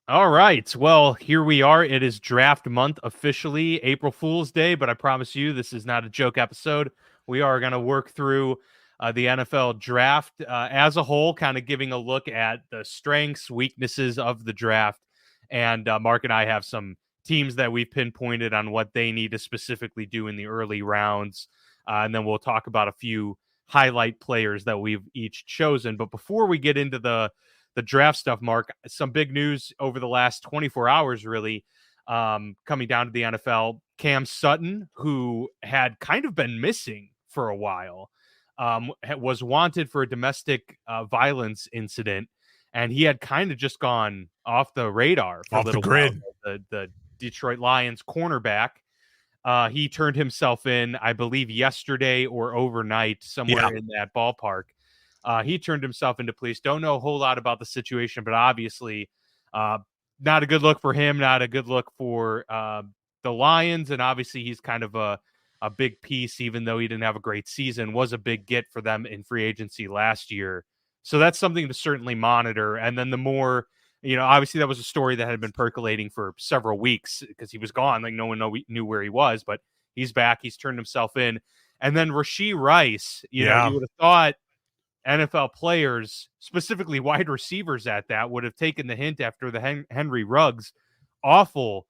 All right. Well, here we are. It is draft month officially, April Fool's Day, but I promise you this is not a joke episode. We are going to work through the NFL draft as a whole, kind of giving a look at the strengths, weaknesses of the draft. And Mark and I have some teams that we've pinpointed on what they need to specifically do in the early rounds. And then we'll talk about a few highlight players that we've each chosen. But before we get into the draft stuff, Mark, some big news over the last 24 hours, really, coming down to the NFL. Cam Sutton, who had kind of been missing for a while, was wanted for a domestic violence incident, and he had kind of just gone off the radar for Off a the little while. grid. The Detroit Lions cornerback. He turned himself in, I believe, yesterday or overnight, somewhere in that ballpark. He turned himself into police. Don't know a whole lot about the situation, but obviously, not a good look for him. Not a good look for the Lions, and obviously, he's kind of a big piece, even though he didn't have a great season. Was a big get for them in free agency last year, so that's something to certainly monitor. And then the more, obviously, that was a story that had been percolating for several weeks because he was gone. Like no one knew where he was, but he's back. He's turned himself in. And then Rashee Rice, you would have thought NFL players, specifically wide receivers at that, would have taken the hint after the Henry Ruggs awful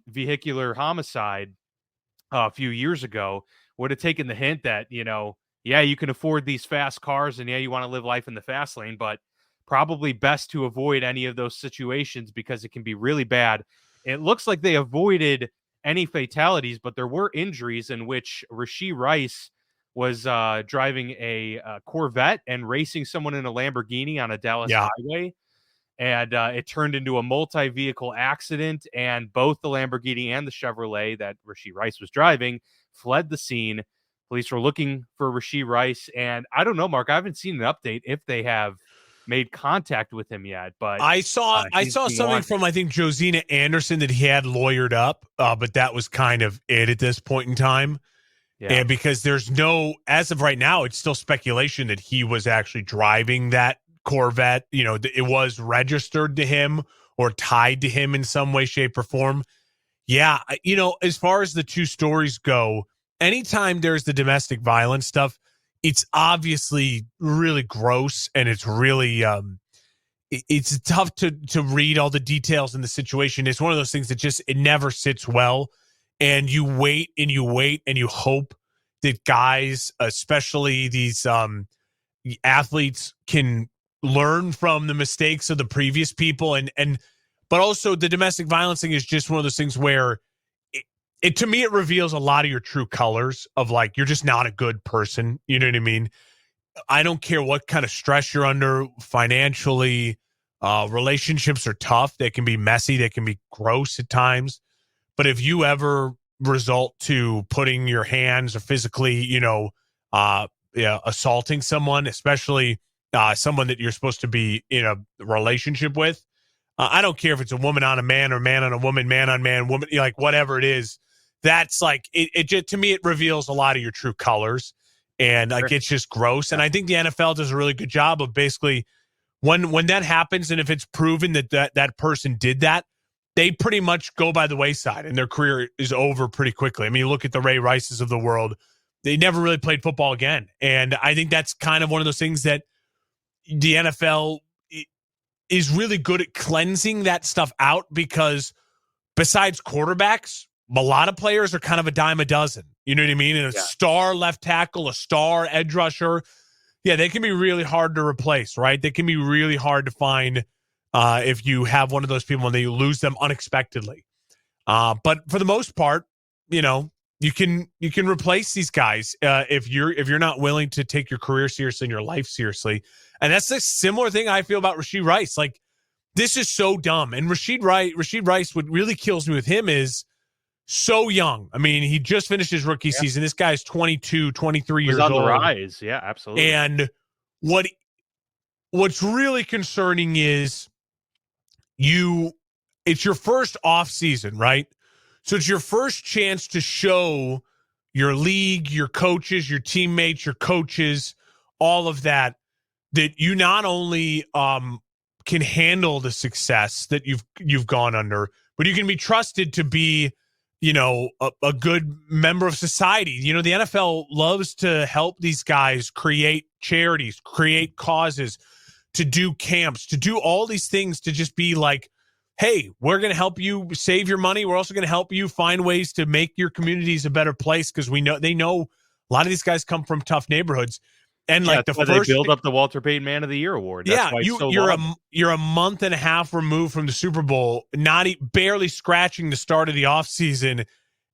vehicular homicide a few years ago, would have taken the hint that, yeah, you can afford these fast cars and yeah, you want to live life in the fast lane, but probably best to avoid any of those situations because it can be really bad. It looks like they avoided any fatalities, but there were injuries in which Rashee Rice was driving a Corvette and racing someone in a Lamborghini on a Dallas highway. And it turned into a multi-vehicle accident, and both the Lamborghini and the Chevrolet that Rashee Rice was driving fled the scene. Police were looking for Rashee Rice, and I don't know, Mark, I haven't seen an update if they have made contact with him yet, but I saw something from, I think, Josina Anderson that he had lawyered up, but that was kind of it at this point in time. Yeah. And because there's no, as of right now, it's still speculation that he was actually driving that Corvette. It was registered to him or tied to him in some way, shape, or form. Yeah, as far as the two stories go, anytime there's the domestic violence stuff, it's obviously really gross, and it's really it's tough to read all the details in the situation. It's one of those things that it never sits well, and you wait and you wait and you hope that guys, especially these athletes, can learn from the mistakes of the previous people, but also the domestic violence thing is just one of those things where it to me, it reveals a lot of your true colors of, like, you're just not a good person. You know what I mean? I don't care what kind of stress you're under financially. Relationships are tough. They can be messy. They can be gross at times. But if you ever result to putting your hands or physically, assaulting someone, especially someone that you're supposed to be in a relationship with, I don't care if it's a woman on a man or man on a woman, man on man, woman, like whatever it is. That's like it just, to me, it reveals a lot of your true colors, and like it's just gross. And I think the NFL does a really good job of basically when that happens, and if it's proven that person did that, they pretty much go by the wayside and their career is over pretty quickly. I mean, you look at the Ray Rices of the world, they never really played football again. And I think that's kind of one of those things that the NFL is really good at cleansing that stuff out, because besides quarterbacks, a lot of players are kind of a dime a dozen. You know what I mean? And a star left tackle, a star edge rusher, yeah, they can be really hard to replace, right? They can be really hard to find if you have one of those people and they lose them unexpectedly. But for the most part, you can replace these guys if you're not willing to take your career seriously and your life seriously. And that's a similar thing I feel about Rashee Rice. Like, this is so dumb. And Rashee Rice, what really kills me with him is so young. I mean, he just finished his rookie season. This guy's 22, 23 years old. On the rise. Yeah, absolutely. And what's really concerning is it's your first off season, right? So it's your first chance to show your league, your coaches, your teammates, your coaches, all of that you not only can handle the success that you've gone under, but you can be trusted to be, a good member of society. The NFL loves to help these guys create charities, create causes, to do camps, to do all these things, to just be like, hey, we're going to help you save your money. We're also going to help you find ways to make your communities a better place, because they know a lot of these guys come from tough neighborhoods. And like the first, they build up the Walter Payton Man of the Year award. That's you're a month and a half removed from the Super Bowl, barely scratching the start of the offseason,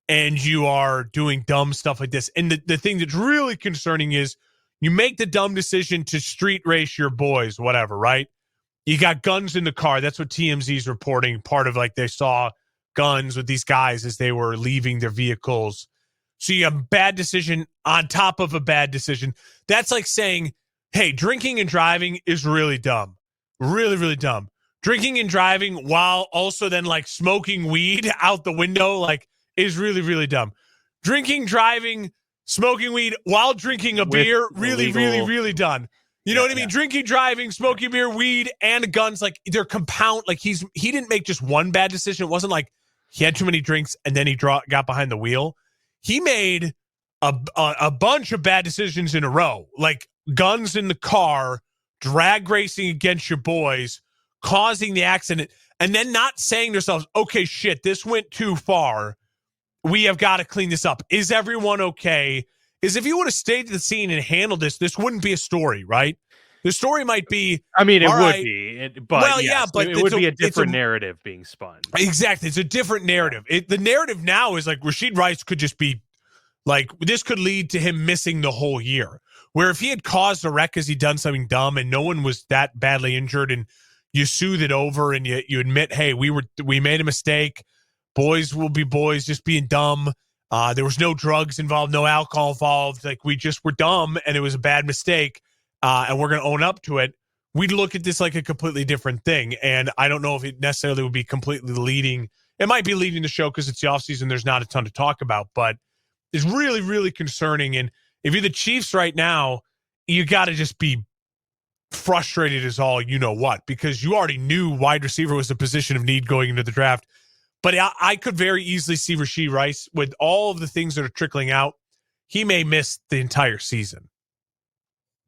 and you are doing dumb stuff like this. And the thing that's really concerning is you make the dumb decision to street race your boys, whatever, right? You got guns in the car. That's what TMZ's reporting. Part of they saw guns with these guys as they were leaving their vehicles. So you have a bad decision on top of a bad decision. That's like saying, hey, drinking and driving is really dumb. Really, really dumb. Drinking and driving while also then smoking weed out the window is really, really dumb. Drinking, driving, smoking weed while drinking a beer, really, really, really dumb. You know what I mean? Yeah. Drinking, driving, smoking beer, weed, and guns, they're compound. He didn't make just one bad decision. It wasn't like he had too many drinks and then he got behind the wheel. He made a bunch of bad decisions in a row, like guns in the car, drag racing against your boys, causing the accident, and then not saying to yourselves, okay, shit, this went too far. We have got to clean this up. Is everyone okay? Is if you would have stayed to the scene and handled this wouldn't be a story, right? The story might be. I mean, it would be, but it would be a different narrative being spun. Exactly, it's a different narrative. The narrative now is Rashid Rice could just be this could lead to him missing the whole year. Where if he had caused a wreck because he'd done something dumb and no one was that badly injured, and you soothe it over and you admit, hey, we made a mistake. Boys will be boys, just being dumb. There was no drugs involved, no alcohol involved. We just were dumb and it was a bad mistake. And we're going to own up to it. We'd look at this like a completely different thing. And I don't know if it necessarily would be completely leading. It might be leading the show because it's the offseason. There's not a ton to talk about, but it's really, really concerning. And if you're the Chiefs right now, you got to just be frustrated as all you know what, because you already knew wide receiver was a position of need going into the draft. But I could very easily see Rashid Rice with all of the things that are trickling out. He may miss the entire season.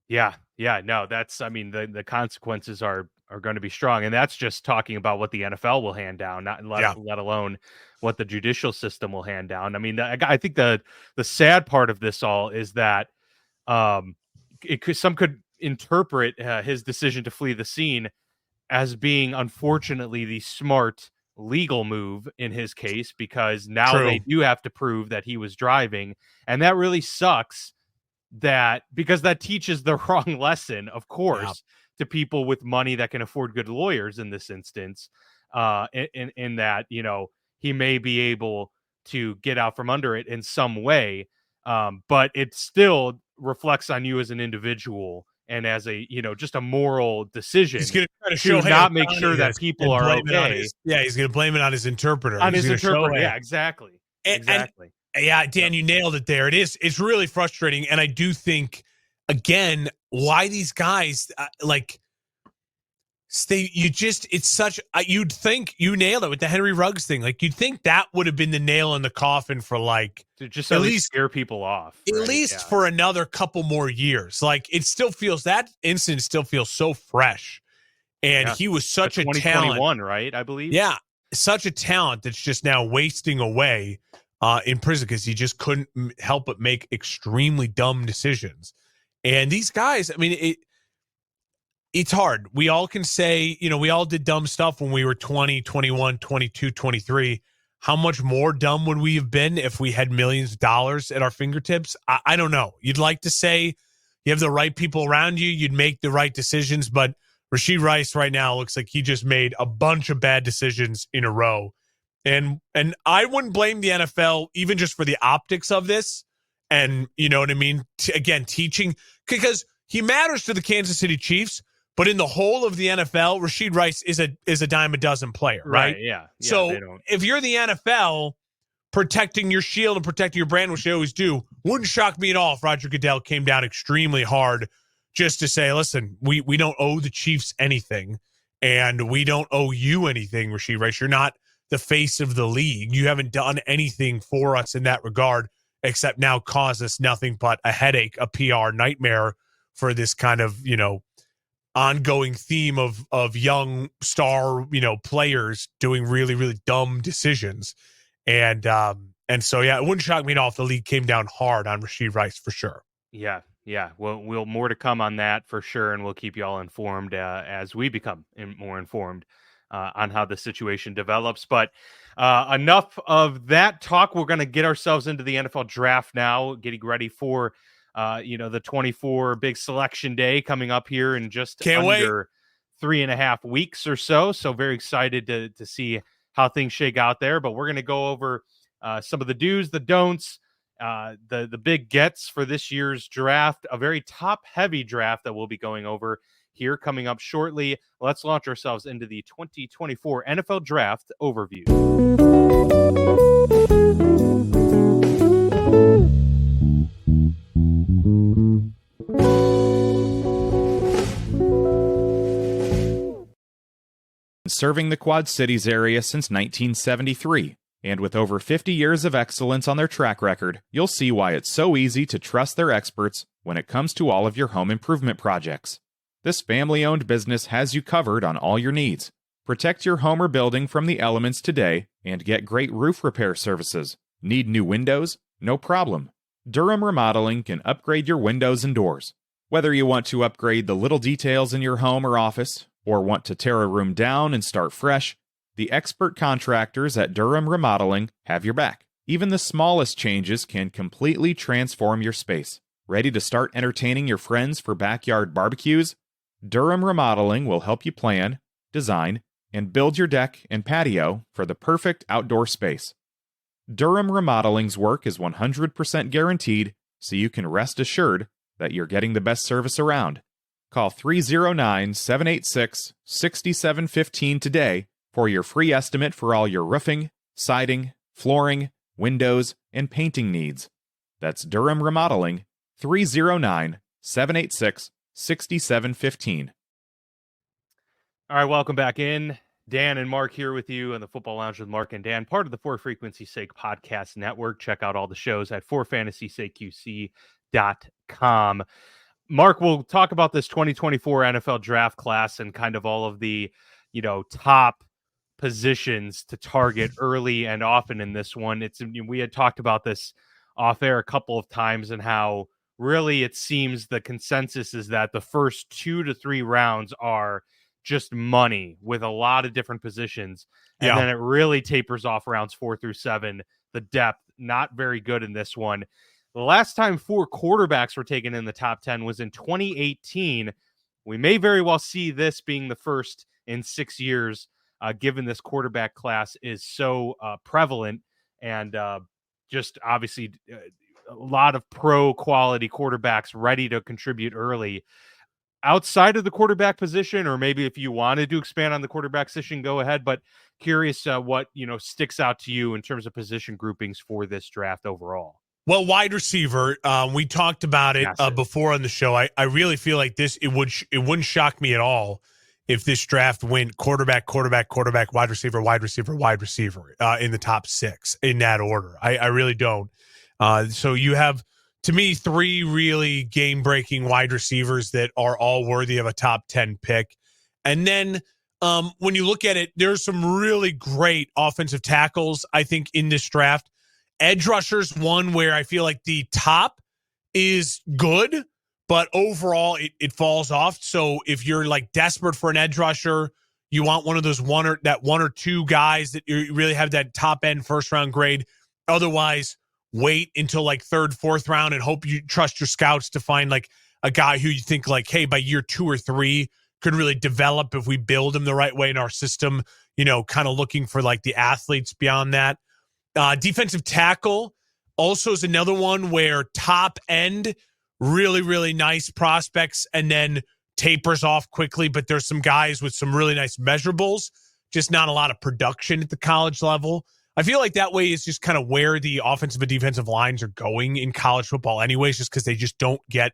Yeah. No, the consequences are going to be strong. And that's just talking about what the NFL will hand down, let alone what the judicial system will hand down. I mean, I think the sad part of this all is that some could interpret his decision to flee the scene as being, unfortunately, the smart legal move in his case, because now they do have to prove that he was driving. And that really sucks, because that teaches the wrong lesson, of course, to people with money that can afford good lawyers in this instance, in that, he may be able to get out from under it in some way. But it still reflects on you as an individual and as a, just a moral decision. He's going to try to show not make sure that people are okay. He's going to blame it on his interpreter. On his interpreter, exactly. Exactly. Yeah, Dan, you nailed it there. It's really frustrating. And I do think, again, why these guys, you'd think you nailed it with the Henry Ruggs thing. You'd think that would have been the nail in the coffin for to just at least scare people off. At least for another couple more years. That incident still feels so fresh. And he was such a 2021, right? I believe. Yeah. Such a talent that's just now wasting away in prison because he just couldn't help but make extremely dumb decisions. And these guys, I mean, it's hard. We all can say, we all did dumb stuff when we were 20, 21, 22, 23. How much more dumb would we have been if we had millions of dollars at our fingertips? I don't know. You'd like to say you have the right people around you, you'd make the right decisions, but Rashid Rice right now looks like he just made a bunch of bad decisions in a row. And I wouldn't blame the NFL even just for the optics of this. And you know what I mean? Again, teaching, because he matters to the Kansas City Chiefs, but in the whole of the NFL, Rashid Rice is a dime a dozen player, right? Yeah. So if you're the NFL, protecting your shield and protecting your brand, which they always do, wouldn't shock me at all if Roger Goodell came down extremely hard just to say, listen, we don't owe the Chiefs anything. and we don't owe you anything, Rashee Rice. You're not the face of the league. You haven't done anything for us in that regard, except now cause us nothing but a headache, a PR nightmare for this kind of, ongoing theme of young star, players doing really, really dumb decisions. And so, yeah, it wouldn't shock me at all if the league came down hard on Rashee Rice for sure. Yeah. Well, we'll more to come on that for sure, and we'll keep you all informed as we become more informed on how the situation develops. But enough of that talk. We're going to get ourselves into the NFL draft now, getting ready for the 24 big selection day coming up here in just under 3.5 weeks or so. So very excited to see how things shake out there. But we're going to go over some of the do's, the don'ts, the big gets for this year's draft, a very top-heavy draft that we'll be going over here coming up shortly. Let's launch ourselves into the 2024 NFL Draft Overview. Serving the Quad Cities area since 1973. And with over 50 years of excellence on their track record, you'll see why it's so easy to trust their experts when it comes to all of your home improvement projects. This family-owned business has you covered on all your needs. Protect your home or building from the elements today and get great roof repair services. Need new windows? No problem. Durham Remodeling can upgrade your windows and doors. Whether you want to upgrade the little details in your home or office, or want to tear a room down and start fresh, the expert contractors at Durham Remodeling have your back. Even the smallest changes can completely transform your space. Ready to start entertaining your friends for backyard barbecues? Durham Remodeling will help you plan, design, and build your deck and patio for the perfect outdoor space. Durham Remodeling's work is 100% guaranteed, so you can rest assured that you're getting the best service around. Call 309-786-6715 today for your free estimate for all your roofing, siding, flooring, windows, and painting needs. That's Durham Remodeling, 309-786-6715. All right, welcome back in. Dan and Mark here with you on the Football Lounge with Mark and Dan, part of the For Frequency's Sake podcast network. Check out all the shows at forfantasysakeqc.com. Mark, we'll talk about this 2024 NFL draft class and kind of all of the, top positions to target early and often in this one. We had talked about this off air a couple of times and how really it seems the consensus is that the first 2 to 3 rounds are just money with a lot of different positions. And then it really tapers off rounds 4 through 7. The depth, not very good in this one. The last time 4 quarterbacks were taken in the top 10 was in 2018. We may very well see this being the first in 6 years, given this quarterback class is so prevalent and just obviously a lot of pro quality quarterbacks ready to contribute early. Outside of the quarterback position, or maybe if you wanted to expand on the quarterback position, go ahead. But curious what sticks out to you in terms of position groupings for this draft overall. Well, wide receiver, we talked about it before on the show. I really feel like it wouldn't shock me at all if this draft went quarterback, wide receiver, in the top 6 in that order. I really don't. So you have, to me, 3 really game-breaking wide receivers that are all worthy of a top 10 pick. And then when you look at it, there's some really great offensive tackles, I think, in this draft. Edge rushers, one where I feel like the top is good, but overall it falls off. So if you're like desperate for an edge rusher, you want one of those one or two guys that you really have that top end first round grade. Otherwise, wait until like 3rd, 4th round and hope you trust your scouts to find like a guy who you think like, hey, by year 2 or 3 could really develop if we build him the right way in our system, kind of looking for like the athletes beyond that. Defensive tackle also is another one where top end, really, really nice prospects and then tapers off quickly. But there's some guys with some really nice measurables, just not a lot of production at the college level. I feel like that way is just kind of where the offensive and defensive lines are going in college football anyways, just because they just don't get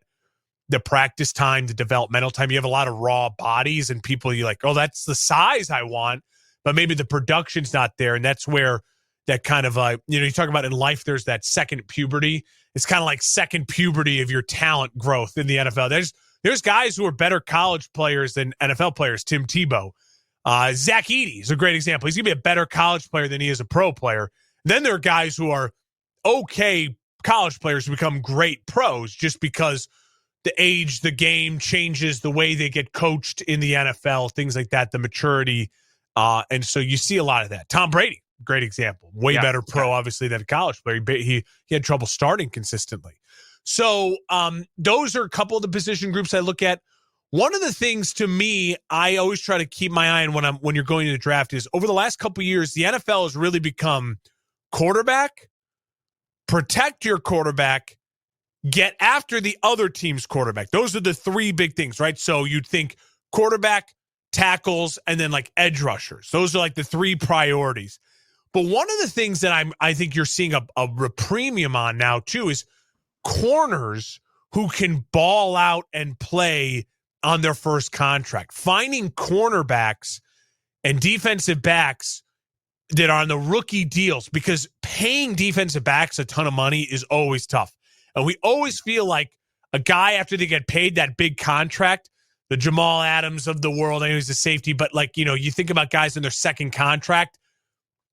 the practice time, the developmental time. You have a lot of raw bodies and people you're like, oh, that's the size I want, but maybe the production's not there. And that's where that kind of, you talk about in life, there's that second puberty. It's kind of like second puberty of your talent growth in the NFL. There's guys who are better college players than NFL players. Tim Tebow. Zach Edey is a great example. He's going to be a better college player than he is a pro player. Then there are guys who are okay college players who become great pros just because the age, the game changes, the way they get coached in the NFL, things like that, the maturity. And so you see a lot of that. Tom Brady, great example. Way better pro, obviously, than a college player. He had trouble starting consistently. So those are a couple of the position groups I look at. One of the things to me, I always try to keep my eye on when you're going to the draft is over the last couple of years, the NFL has really become quarterback, protect your quarterback, get after the other team's quarterback. Those are the three big things, right? So you'd think quarterback, tackles, and then like edge rushers. Those are like the three priorities. But one of the things that I think you're seeing a premium on now too is corners who can ball out and play on their first contract. Finding cornerbacks and defensive backs that are on the rookie deals, because paying defensive backs a ton of money is always tough. And we always feel like a guy, after they get paid that big contract, the Jamal Adams of the world, I know he's a safety, but you think about guys in their second contract,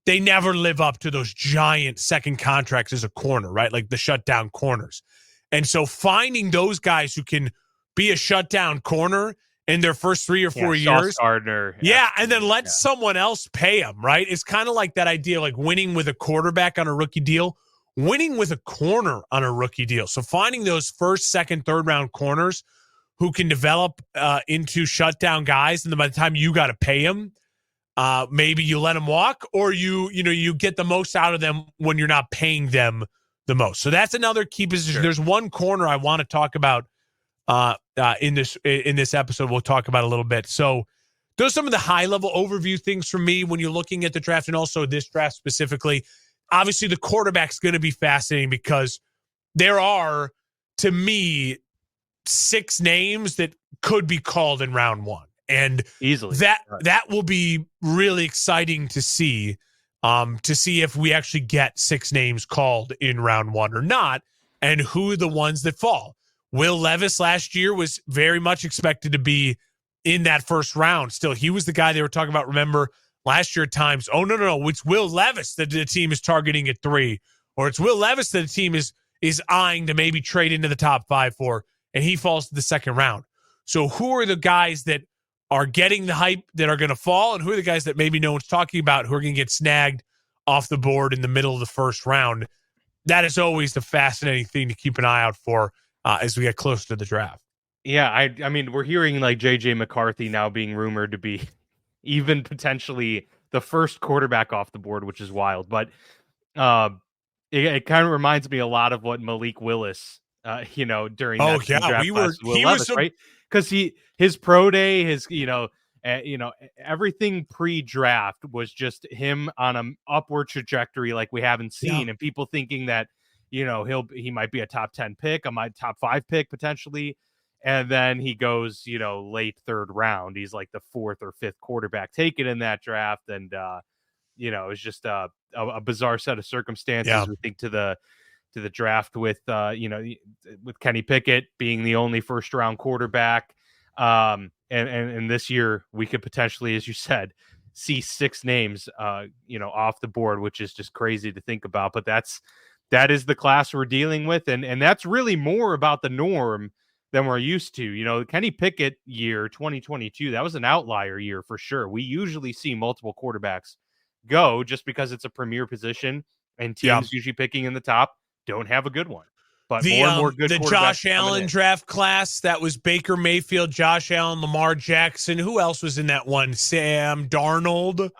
they never live up to those giant second contracts as a corner, right? Like the shutdown corners. And so finding those guys who can be a shutdown corner in their first 3 or 4 years. Gardner. Yeah, and then let someone else pay them, right? It's kind of like that idea, like winning with a quarterback on a rookie deal, winning with a corner on a rookie deal. So finding those first, second, third round corners who can develop into shutdown guys, and then by the time you got to pay them, maybe you let them walk, or you get the most out of them when you're not paying them the most. So that's another key position. Sure. There's one corner I want to talk about in this episode. We'll talk about a little bit. So those are some of the high level overview things for me when you're looking at the draft, and also this draft specifically. Obviously, the quarterback's going to be fascinating because there are, to me, 6 names that could be called in round 1, and easily that will be really exciting to see if we actually get 6 names called in round 1 or not, and who are the ones that fall. Will Levis last year was very much expected to be in that first round. Still, he was the guy they were talking about. Remember last year at times, oh, no, it's Will Levis that the team is targeting at 3, or it's Will Levis that the team is eyeing to maybe trade into the top 5 for, and he falls to the second round. So who are the guys that are getting the hype that are going to fall, and who are the guys that maybe no one's talking about who are going to get snagged off the board in the middle of the first round? That is always the fascinating thing to keep an eye out for as we get closer to the draft. Yeah, I mean, we're hearing like J.J. McCarthy now being rumored to be even potentially the first quarterback off the board, which is wild. But it kind of reminds me a lot of what Malik Willis, during that draft he was right? Because his pro day, his everything pre-draft was just him on an upward trajectory like we haven't seen, and people thinking that he might be a top 10 pick, top 5 pick potentially. And then he goes, late third round. He's like the 4th or 5th quarterback taken in that draft. And, it's just a bizarre set of circumstances. Yeah. We think to the draft with Kenny Pickett being the only first round quarterback. And this year we could potentially, as you said, see 6 names, off the board, which is just crazy to think about. But that is the class we're dealing with. And that's really more about the norm than we're used to. Kenny Pickett year 2022, that was an outlier year for sure. We usually see multiple quarterbacks go just because it's a premier position, and teams usually picking in the top don't have a good one. But more and more good the Josh Allen draft class, that was Baker Mayfield, Josh Allen, Lamar Jackson. Who else was in that one? Sam Darnold.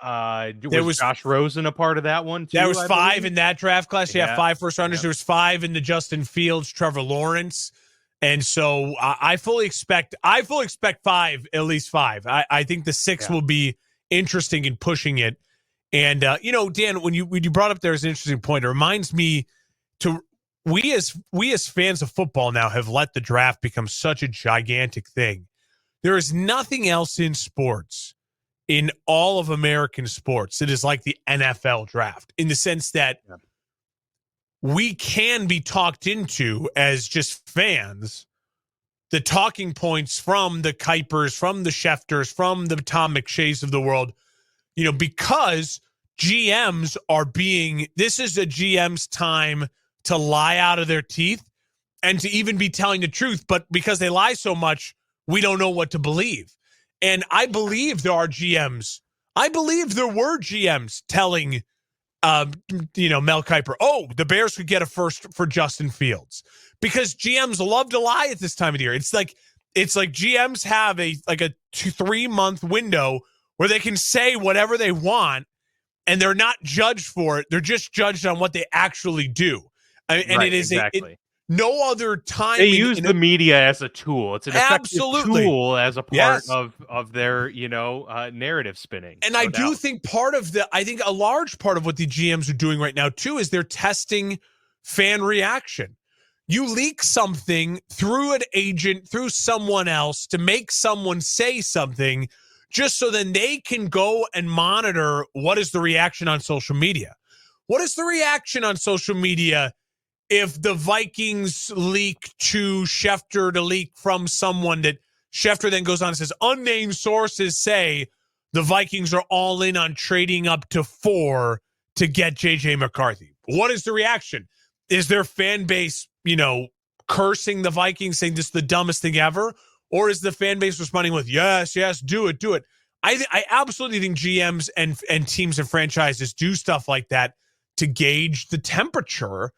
There was Josh Rosen a part of that one too? There was 5 in that draft class. Yeah, 5 first rounders. Yeah. There was 5 in the Justin Fields, Trevor Lawrence. And so I fully expect 5, at least 5. I think the 6 will be interesting in pushing it. And Dan, when you brought up there is an interesting point. It reminds me to we as fans of football now have let the draft become such a gigantic thing. There is nothing else in sports, in all of American sports, that is like the NFL draft, in the sense that we can be talked into as just fans. The talking points from the Kuipers, from the Schefters, from the Tom McShays of the world, because GMs this is a GM's time to lie out of their teeth and to even be telling the truth. But because they lie so much, we don't know what to believe. And I believe there are GMs. I believe there were GMs telling, Mel Kiper, the Bears could get a first for Justin Fields, because GMs love to lie at this time of the year. It's like GMs have a 2-3 month window where they can say whatever they want, and they're not judged for it. They're just judged on what they actually do. And right, it is exactly. No other time. They use the media as a tool. It's an effective tool as a part of their, narrative spinning. And I do think I think a large part of what the GMs are doing right now too is they're testing fan reaction. You leak something through an agent, through someone else, to make someone say something, just so then they can go and monitor what is the reaction on social media. What is the reaction on social media if the Vikings leak to Schefter to leak from someone that Schefter then goes on and says, unnamed sources say the Vikings are all in on trading up to 4 to get J.J. McCarthy? What is the reaction? Is their fan base, cursing the Vikings, saying this is the dumbest thing ever? Or is the fan base responding with, yes, do it? I absolutely think GMs and teams and franchises do stuff like that to gauge the temperature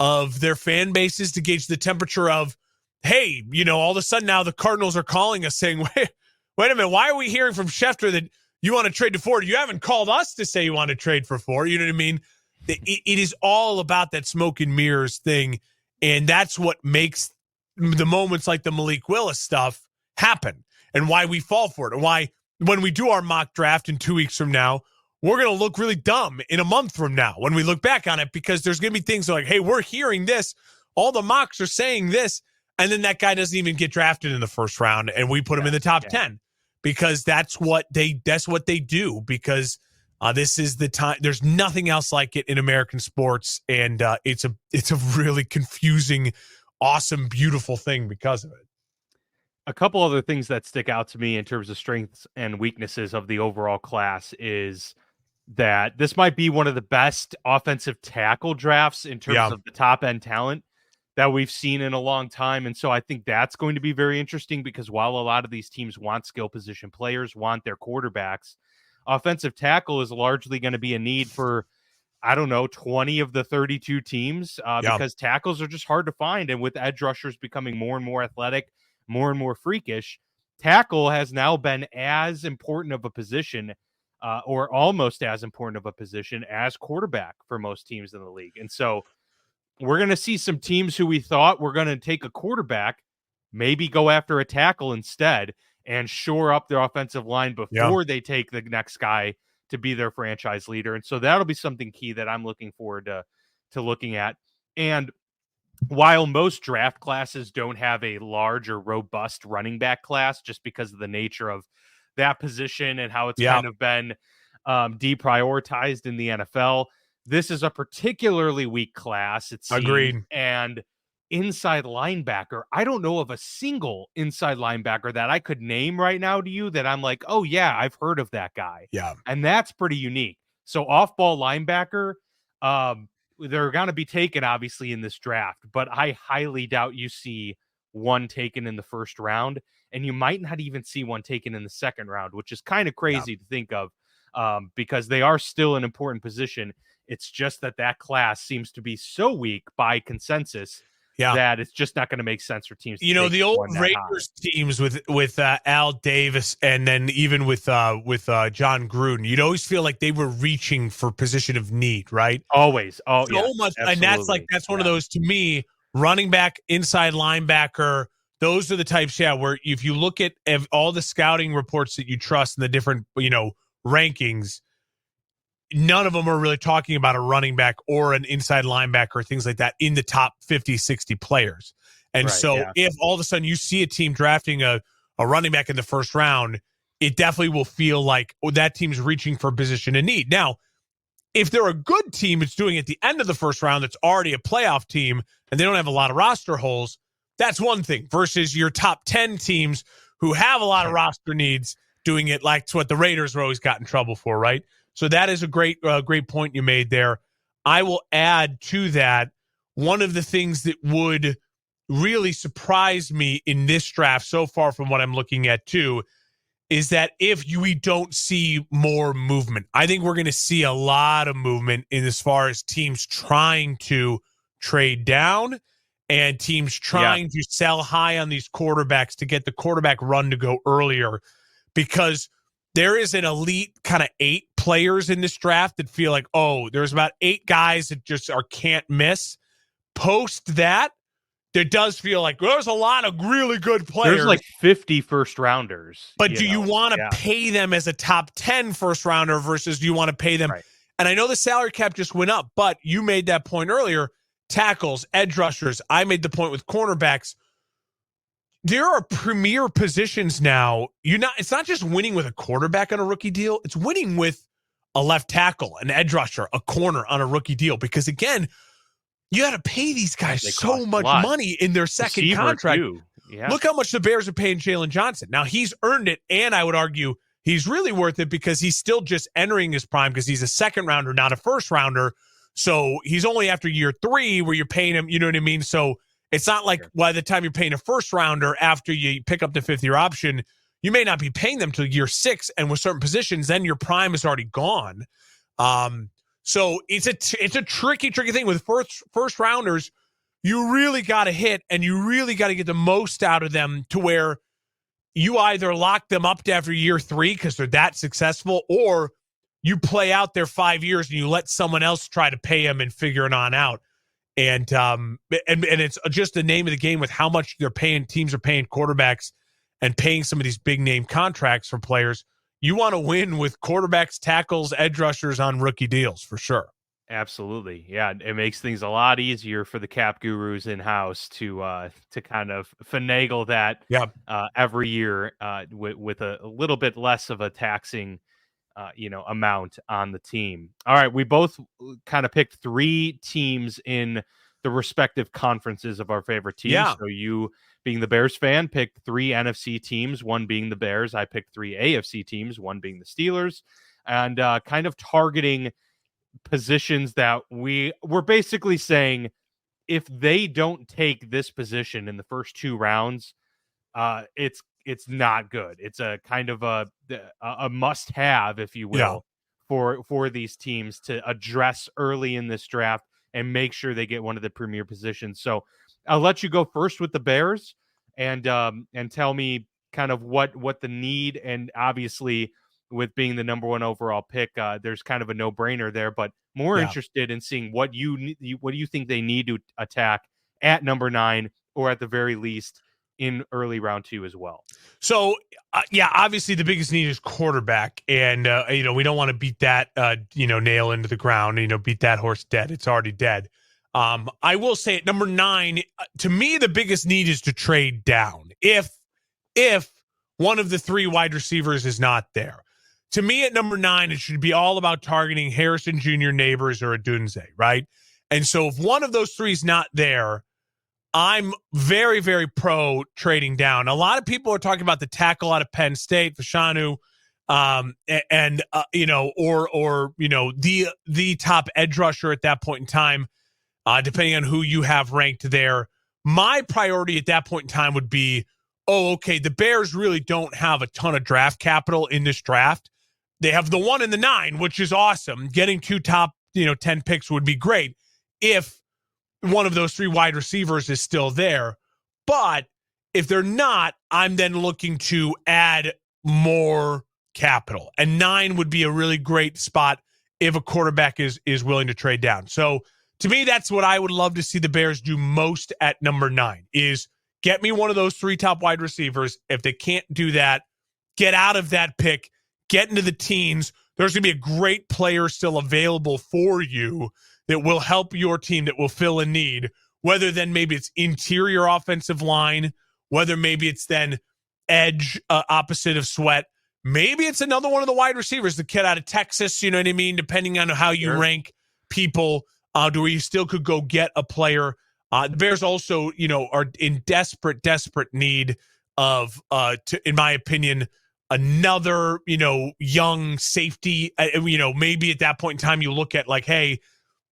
of their fan bases, to gauge the temperature of, hey, all of a sudden now the Cardinals are calling us saying, wait a minute, why are we hearing from Schefter that you want to trade to 4? You haven't called us to say you want to trade for 4. You know what I mean? It is all about that smoke and mirrors thing, and that's what makes the moments like the Malik Willis stuff happen, and why we fall for it, and why when we do our mock draft in 2 weeks from now, we're going to look really dumb in a month from now when we look back on it, because there's going to be things like, hey, we're hearing this, all the mocks are saying this, and then that guy doesn't even get drafted in the first round, and we put him in the top 10, because that's what they do, because this is the time. There's nothing else like it in American sports, and it's a really confusing, awesome, beautiful thing because of it. A couple other things that stick out to me in terms of strengths and weaknesses of the overall class is that this might be one of the best offensive tackle drafts in terms of the top end talent that we've seen in a long time. And so I think that's going to be very interesting, because while a lot of these teams want skill position players, want their quarterbacks, offensive tackle is largely going to be a need for, 20 of the 32 teams, because tackles are just hard to find. And with edge rushers becoming more and more athletic, more and more freakish, tackle has now been as important of a position, or almost as important of a position as quarterback for most teams in the league. And so we're going to see some teams who we thought were going to take a quarterback, maybe go after a tackle instead and shore up their offensive line before they take the next guy to be their franchise leader. And so that'll be something key that I'm looking forward to looking at. And while most draft classes don't have a large or robust running back class, just because of the nature of that position and how it's kind of been deprioritized in the NFL, this is a particularly weak class, it seems. Agreed. And inside linebacker, I don't know of a single inside linebacker that I could name right now to you that I'm like, oh yeah, I've heard of that guy. Yeah. And that's pretty unique. So off-ball linebacker, they're going to be taken obviously in this draft, but I highly doubt you see one taken in the first round, and you might not even see one taken in the second round, which is kind of crazy to think of, because they are still an important position. It's just that class seems to be so weak by consensus that it's just not going to make sense for teams. The old Raiders teams with Al Davis, and then even with John Gruden, you'd always feel like they were reaching for position of need, right? Always. Oh, so much. And that's one of those, to me, running back, inside linebacker. Those are the types, where if you look at all the scouting reports that you trust and the different, rankings, none of them are really talking about a running back or an inside linebacker or things like that in the top 50, 60 players. And if all of a sudden you see a team drafting a running back in the first round, it definitely will feel like that team's reaching for a position in need. Now, if they're a good team, it's doing it at the end of the first round that's already a playoff team and they don't have a lot of roster holes, that's one thing versus your top 10 teams who have a lot of roster needs doing it like it's what the Raiders were always got in trouble for, right? So that is a great point you made there. I will add to that, one of the things that would really surprise me in this draft so far from what I'm looking at too, is that if we don't see more movement, I think we're going to see a lot of movement in as far as teams trying to trade down and teams trying to sell high on these quarterbacks to get the quarterback run to go earlier, because there is an elite kind of 8 players in this draft that feel like, oh, there's about 8 guys that just can't miss. Post that, there does feel like there's a lot of really good players. There's like 50 first rounders. But do you want to pay them as a top 10 first rounder versus do you want to pay them? Right. And I know the salary cap just went up, but you made that point earlier. Tackles, edge rushers. I made the point with cornerbacks. There are premier positions now. It's not just winning with a quarterback on a rookie deal. It's winning with a left tackle, an edge rusher, a corner on a rookie deal. Because again, you got to pay these guys so much money in their second contract. Yeah. Look how much the Bears are paying Jalen Johnson. Now, he's earned it, and I would argue he's really worth it because he's still just entering his prime because he's a second rounder, not a first rounder. So he's only after year 3 where you're paying him, you know what I mean? So it's not like by the time you're paying a first rounder after you pick up the 5th-year option, you may not be paying them till year 6, and with certain positions, then your prime is already gone. So it's a tricky thing with first rounders. You really got to hit, and you really got to get the most out of them to where you either lock them up to after year 3 because they're that successful, or you play out their 5 years and you let someone else try to pay them and figure it on out. And it's just the name of the game with how much teams are paying quarterbacks and paying some of these big name contracts for players. You want to win with quarterbacks, tackles, edge rushers on rookie deals for sure. Absolutely. Yeah. It makes things a lot easier for the cap gurus in house to kind of finagle that every year with a little bit less of a taxing amount on the team. All right. We both kind of picked 3 teams in the respective conferences of our favorite teams. Yeah. So you, being the Bears fan, picked 3 NFC teams, 1 being the Bears. I picked 3 AFC teams, 1 being the Steelers, and kind of targeting positions that we're basically saying if they don't take this position in the first 2 rounds, it's not good. It's a kind of a must-have, if you will, for these teams to address early in this draft and make sure they get one of the premier positions. So I'll let you go first with the Bears and tell me kind of what the need, and obviously with being the number 1 overall pick, there's kind of a no-brainer there, but more interested in seeing what do you think they need to attack at number 9, or at the very least in early round 2 as well. So obviously the biggest need is quarterback, and we don't want to beat that nail into the ground, beat that horse dead. It's already dead. I will say at number 9, to me, the biggest need is to trade down. If one of the 3 wide receivers is not there, to me at number 9, it should be all about targeting Harrison Jr., Neighbors, or Odunze, right? And so if one of those 3 is not there, I'm very, very pro trading down. A lot of people are talking about the tackle out of Penn State, Fashanu, the top edge rusher at that point in time, depending on who you have ranked there. My priority at that point in time would be, the Bears really don't have a ton of draft capital in this draft. They have the 1 and the 9, which is awesome. Getting 2 top 10 picks would be great if one of those 3 wide receivers is still there. But if they're not, I'm then looking to add more capital. And 9 would be a really great spot if a quarterback is willing to trade down. So to me, that's what I would love to see the Bears do most at number 9, is get me one of those 3 top wide receivers. If they can't do that, get out of that pick, get into the teens. there's going to be a great player still available for you that will help your team, that will fill a need, whether then maybe it's interior offensive line, whether maybe it's then edge opposite of Sweat. Maybe it's another one of the wide receivers, the kid out of Texas, you know what I mean? Depending on how you rank people, to where you still could go get a player. The Bears also, are in desperate need of, in my opinion, another, young safety. Maybe at that point in time you look at like, hey,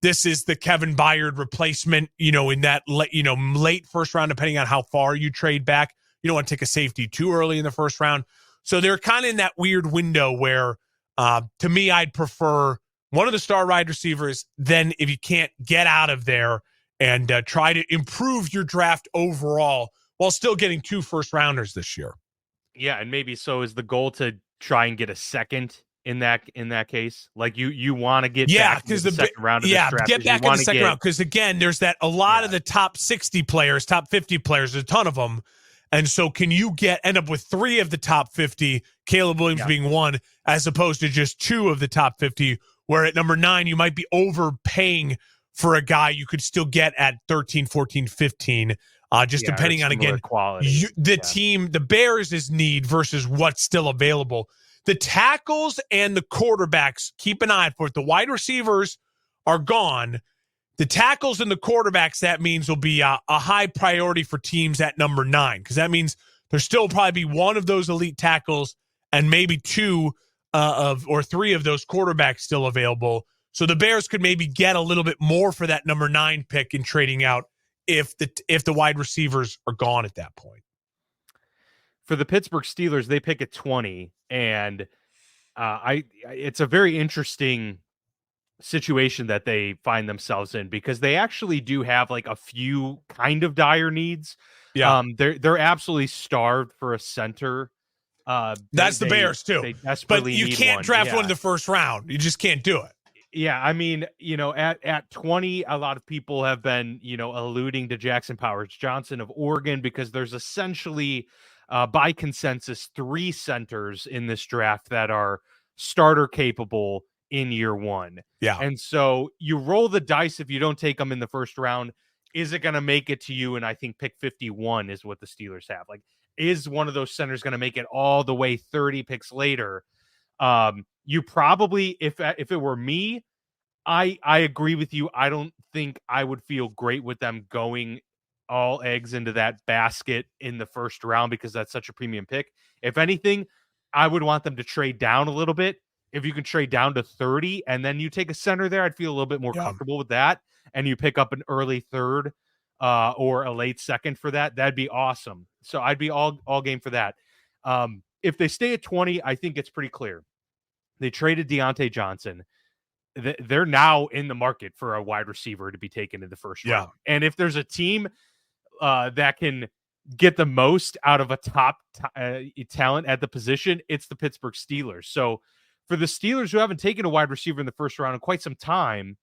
this is the Kevin Byard replacement, in that late first round, depending on how far you trade back. You don't want to take a safety too early in the first round. So they're kind of in that weird window where, to me, I'd prefer one of the star wide receivers. Then if you can't get out of there and try to improve your draft overall while still getting 2 first-rounders this year. Yeah, and maybe so is the goal to try and get a second in that case. Like you want to get back to the second round of this draft. Get back in the second round because, again, there's that a lot of the top 60 players, top 50 players, there's a ton of them. And so can you end up with 3 of the top 50, Caleb Williams being one, as opposed to just 2 of the top 50, where at number 9 you might be overpaying for a guy you could still get at 13, 14, 15, depending on, again, quality. Team, the Bears' need versus what's still available. The tackles and the quarterbacks, keep an eye for it. The wide receivers are gone. The tackles and the quarterbacks, that means will be a high priority for teams at number 9, because that means there'll still probably be one of those elite tackles and maybe 2 or 3 of those quarterbacks still available. So the Bears could maybe get a little bit more for that number 9 pick in trading out if the wide receivers are gone at that point. For the Pittsburgh Steelers, they pick at 20, and it's a very interesting situation that they find themselves in, because they actually do have like a few kind of dire needs. Yeah. They're absolutely starved for a center. That's the Bears too. They desperately but you can't draft one in the first round. You just can't do it. Yeah, I mean, at 20, a lot of people have been, alluding to Jackson Powers Johnson of Oregon, because there's essentially, by consensus, 3 centers in this draft that are starter capable in year 1. Yeah. And so you roll the dice. If you don't take them in the first round, is it going to make it to you? And I think pick 51 is what the Steelers have. Like, is one of those centers going to make it all the way 30 picks later? You probably, if it were me, I agree with you. I don't think I would feel great with them going all eggs into that basket in the first round, because that's such a premium pick. If anything, I would want them to trade down a little bit. If you can trade down to 30 and then you take a center there, I'd feel a little bit more comfortable with that. And you pick up an early third or a late second for that. That'd be awesome. So I'd be all game for that. If they stay at 20, I think it's pretty clear. They traded Deontay Johnson. They're now in the market for a wide receiver to be taken in the first round. And if there's a team that can get the most out of a top talent at the position, it's the Pittsburgh Steelers. So for the Steelers, who haven't taken a wide receiver in the first round in quite some time,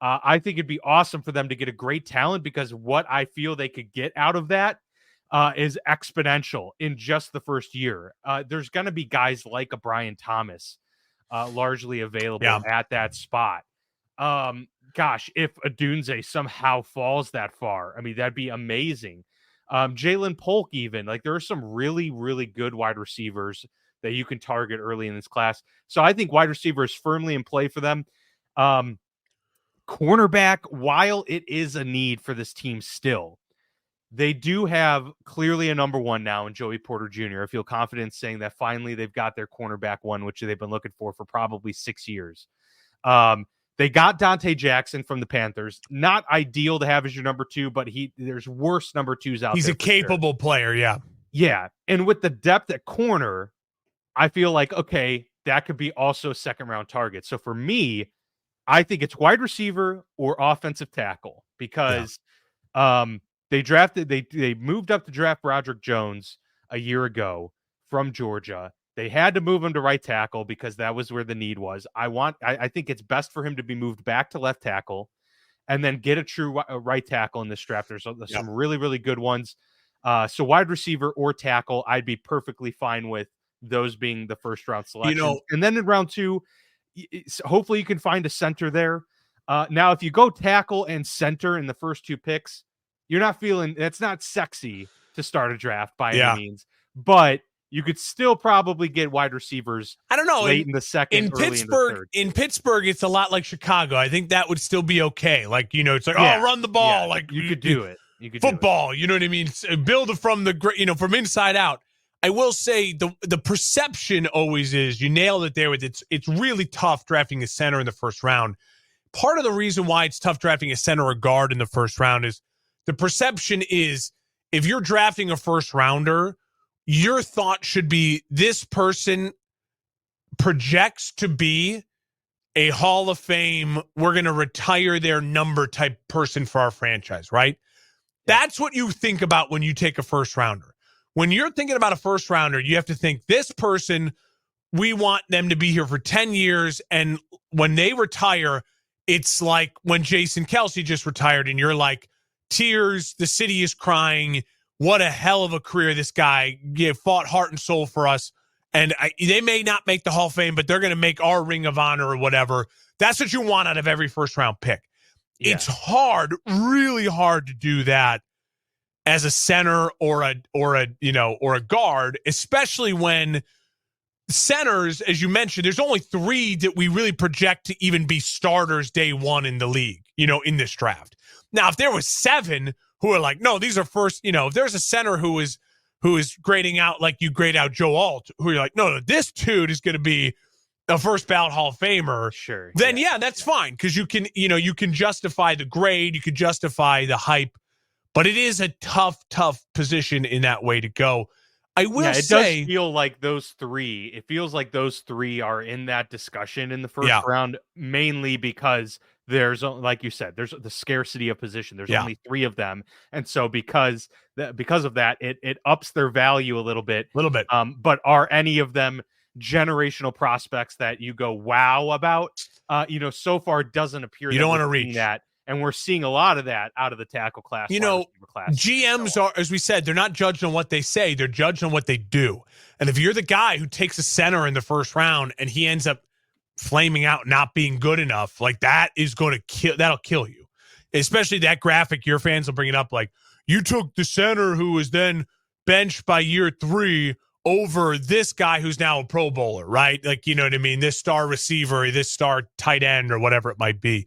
I think it'd be awesome for them to get a great talent, because what I feel they could get out of that is exponential in just the first year. There's going to be guys like a Brian Thomas largely available at that spot. Gosh, if Odunze somehow falls that far, I mean, that'd be amazing. Jalen Polk, even, like, there are some really, really good wide receivers that you can target early in this class. So I think wide receiver is firmly in play for them. Cornerback, while it is a need for this team still, they do have clearly a number 1 now in Joey Porter Jr. I feel confident saying that finally they've got their cornerback 1, which they've been looking for probably 6 years. They got Dante Jackson from the Panthers. Not ideal to have as your number 2, but there's worse number 2s out there. He's a capable player, yeah. Yeah, and with the depth at corner, I feel like, okay, that could be also a second-round target. So for me, I think it's wide receiver or offensive tackle, because they moved up to draft Broderick Jones a year ago from Georgia. They had to move him to right tackle because that was where the need was. I think it's best for him to be moved back to left tackle and then get a true right tackle in this draft. There's some really, really good ones. So wide receiver or tackle, I'd be perfectly fine with those being the first round selection. And then in round 2, hopefully you can find a center there. Now, if you go tackle and center in the first 2 picks, you're not feeling it's not sexy to start a draft by any means, but you could still probably get wide receivers. I don't know. Late in the second, in Pittsburgh, it's a lot like Chicago. I think that would still be okay. Like, it's like, run the ball. Like you could do it. You could football. You know what I mean? Build it from from inside out. I will say the perception always is, you nailed it there with it's really tough drafting a center in the first round. Part of the reason why it's tough drafting a center or guard in the first round is the perception is, if you're drafting a first rounder, your thought should be, this person projects to be a Hall of Fame, we're going to retire their number type person for our franchise, right? That's what you think about when you take a first rounder. When you're thinking about a first rounder, you have to think, this person, we want them to be here for 10 years. And when they retire, it's like when Jason Kelce just retired and you're like, tears, the city is crying. What a hell of a career this guy fought heart and soul for us. And they may not make the Hall of Fame, but they're going to make our Ring of Honor or whatever. That's what you want out of every first round pick. Yeah. It's hard, really hard to do that as a center or a guard, especially when centers, as you mentioned, there's only 3 that we really project to even be starters day one in the league, in this draft. Now, if there was 7 who are like, no, these are first, if there's a center who is grading out like you grade out Joe Alt, who you're like, no, this dude is going to be a first ballot Hall of Famer. Sure. Then that's fine, because you can justify the grade, you can justify the hype, but it is a tough position in that way to go. I will say, it does feel like those 3. It feels like those 3 are in that discussion in the first round, mainly because there's, like you said, there's the scarcity of position. There's only 3 of them, and so because of that, it ups their value a little bit. But are any of them generational prospects that you go wow about? So far it doesn't appear. You don't want to reach that. And we're seeing a lot of that out of the tackle class. GMs are, as we said, they're not judged on what they say. They're judged on what they do. And if you're the guy who takes a center in the first round and he ends up flaming out, not being good enough, like that is going to that'll kill you. Especially that graphic, your fans will bring it up like, you took the center who was then benched by year 3 over this guy who's now a Pro Bowler, right? Like, you know what I mean? This star receiver, this star tight end, or whatever it might be.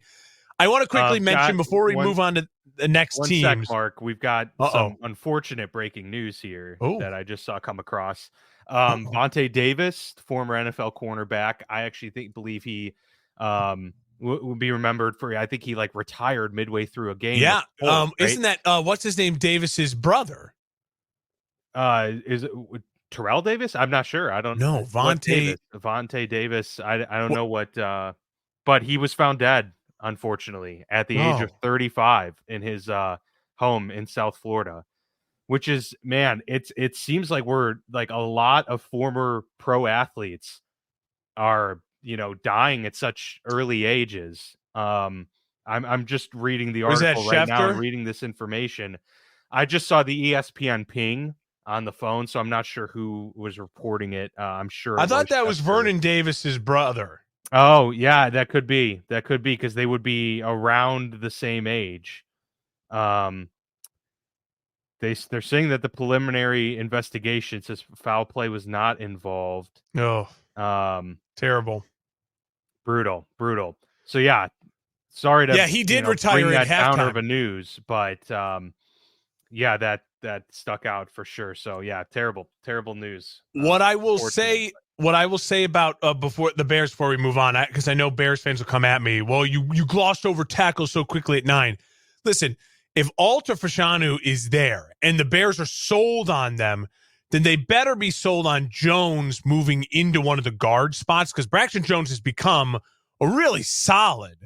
I want to quickly mention before we move on to the next team. One sec, Mark. We've got some unfortunate breaking news here that I just saw come across. Vontae Davis, former NFL cornerback. I actually believe he will be remembered for. I think he retired midway through a game. Yeah. Right? Isn't that what's his name? Davis's brother. Is it Terrell Davis? I'm not sure. I don't know. Vontae Davis. I don't know what. But he was found dead, unfortunately, at the age of 35 in his home in South Florida, which is, man, it seems like we're a lot of former pro athletes are, dying at such early ages. I'm just reading the article right now and reading this information. I just saw the ESPN ping on the phone, so I'm not sure who was reporting it. I'm sure. I thought that was Vernon Davis's brother. Oh, yeah, that could be because they would be around the same age. They're saying that the preliminary investigation says foul play was not involved. Oh, terrible, brutal. So yeah, sorry to he did retire bring at that downer halftime of a news, but that stuck out for sure. So yeah, terrible news. What I will say about before the Bears, before we move on, because I know Bears fans will come at me. Well, you glossed over tackles so quickly at 9. Listen, if Alta Fashanu is there and the Bears are sold on them, then they better be sold on Jones moving into one of the guard spots, because Braxton Jones has become a really solid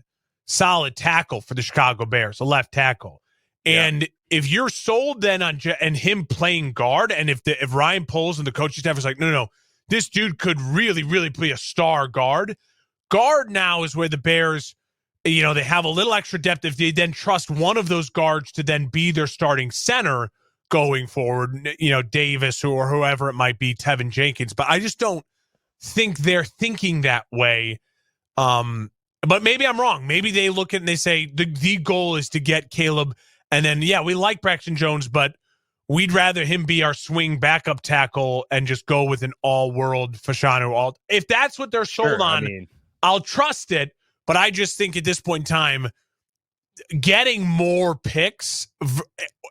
tackle for the Chicago Bears, a left tackle. And if you're sold then on and him playing guard, and if Ryan Poles and the coaching staff is like, no, this dude could really, really be a star guard. Guard now is where the Bears, they have a little extra depth if they then trust one of those guards to then be their starting center going forward, Davis or whoever it might be, Tevin Jenkins. But I just don't think they're thinking that way. But maybe I'm wrong. Maybe they look at it and they say the goal is to get Caleb. And then, yeah, we like Braxton Jones, but we'd rather him be our swing backup tackle and just go with an all-world Fashanu. If that's what they're sold on, I'll trust it. But I just think at this point in time, getting more picks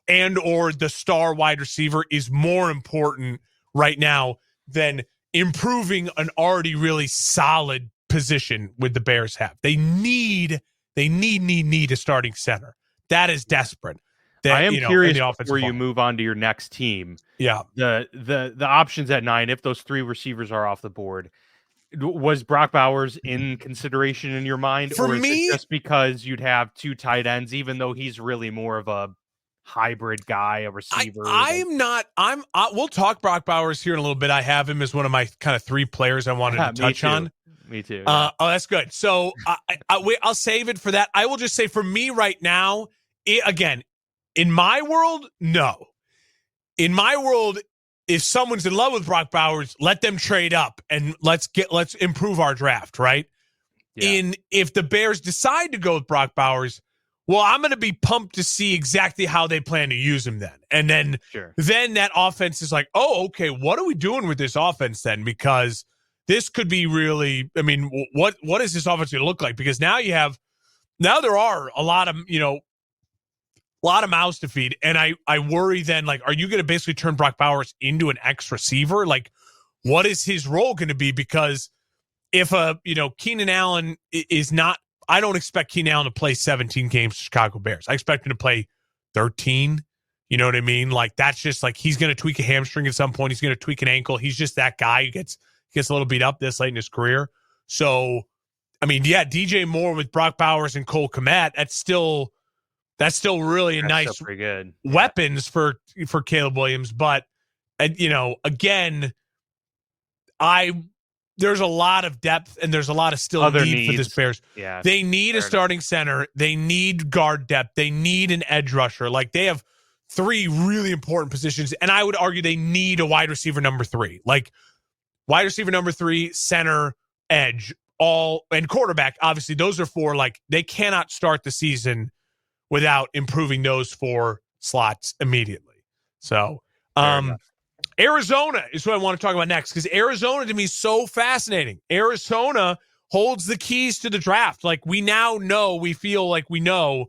and or the star wide receiver is more important right now than improving an already really solid position with the Bears have. They need a starting center. That is desperate. I am curious before you move on to your next team. Yeah. The options at 9, if those 3 receivers are off the board, was Brock Bowers in consideration in your mind? For or is me, it just because you'd have 2 tight ends, even though he's really more of a hybrid guy, a receiver? We'll talk Brock Bowers here in a little bit. I have him as one of my kind of 3 players I wanted to touch on. Me too. Oh, that's good. So I'll save it for that. I will just say for me right now, again, in my world, no. In my world, if someone's in love with Brock Bowers, let them trade up and let's improve our draft, right? Yeah. If the Bears decide to go with Brock Bowers, well, I'm going to be pumped to see exactly how they plan to use him then. And then, then that offense is like, oh, okay, what are we doing with this offense then? Because this could be really, I mean, what is this offense going to look like? Because now there are a lot of mouths to feed. And I worry then, like, are you going to basically turn Brock Bowers into an X receiver? Like, what is his role going to be? Because if Keenan Allen is not, I don't expect Keenan Allen to play 17 games for Chicago Bears. I expect him to play 13. You know what I mean? Like, that's just like, he's going to tweak a hamstring at some point. He's going to tweak an ankle. He's just that guy who gets a little beat up this late in his career. So, I mean, yeah, DJ Moore with Brock Bowers and Cole Kmet, that's still really nice pretty good weapons for Caleb Williams. But, again, there's a lot of depth and there's a lot of still need for this Bears. Yeah, they need a starting center. They need guard depth. They need an edge rusher. Like, they have 3 really important positions. And I would argue they need a wide receiver number 3. Like, wide receiver number 3, center, edge, and quarterback. Obviously, those are 4. Like, they cannot start the season without improving those 4 slots immediately. So, Arizona is what I want to talk about next, because Arizona to me is so fascinating. Arizona holds the keys to the draft. Like, we feel like we know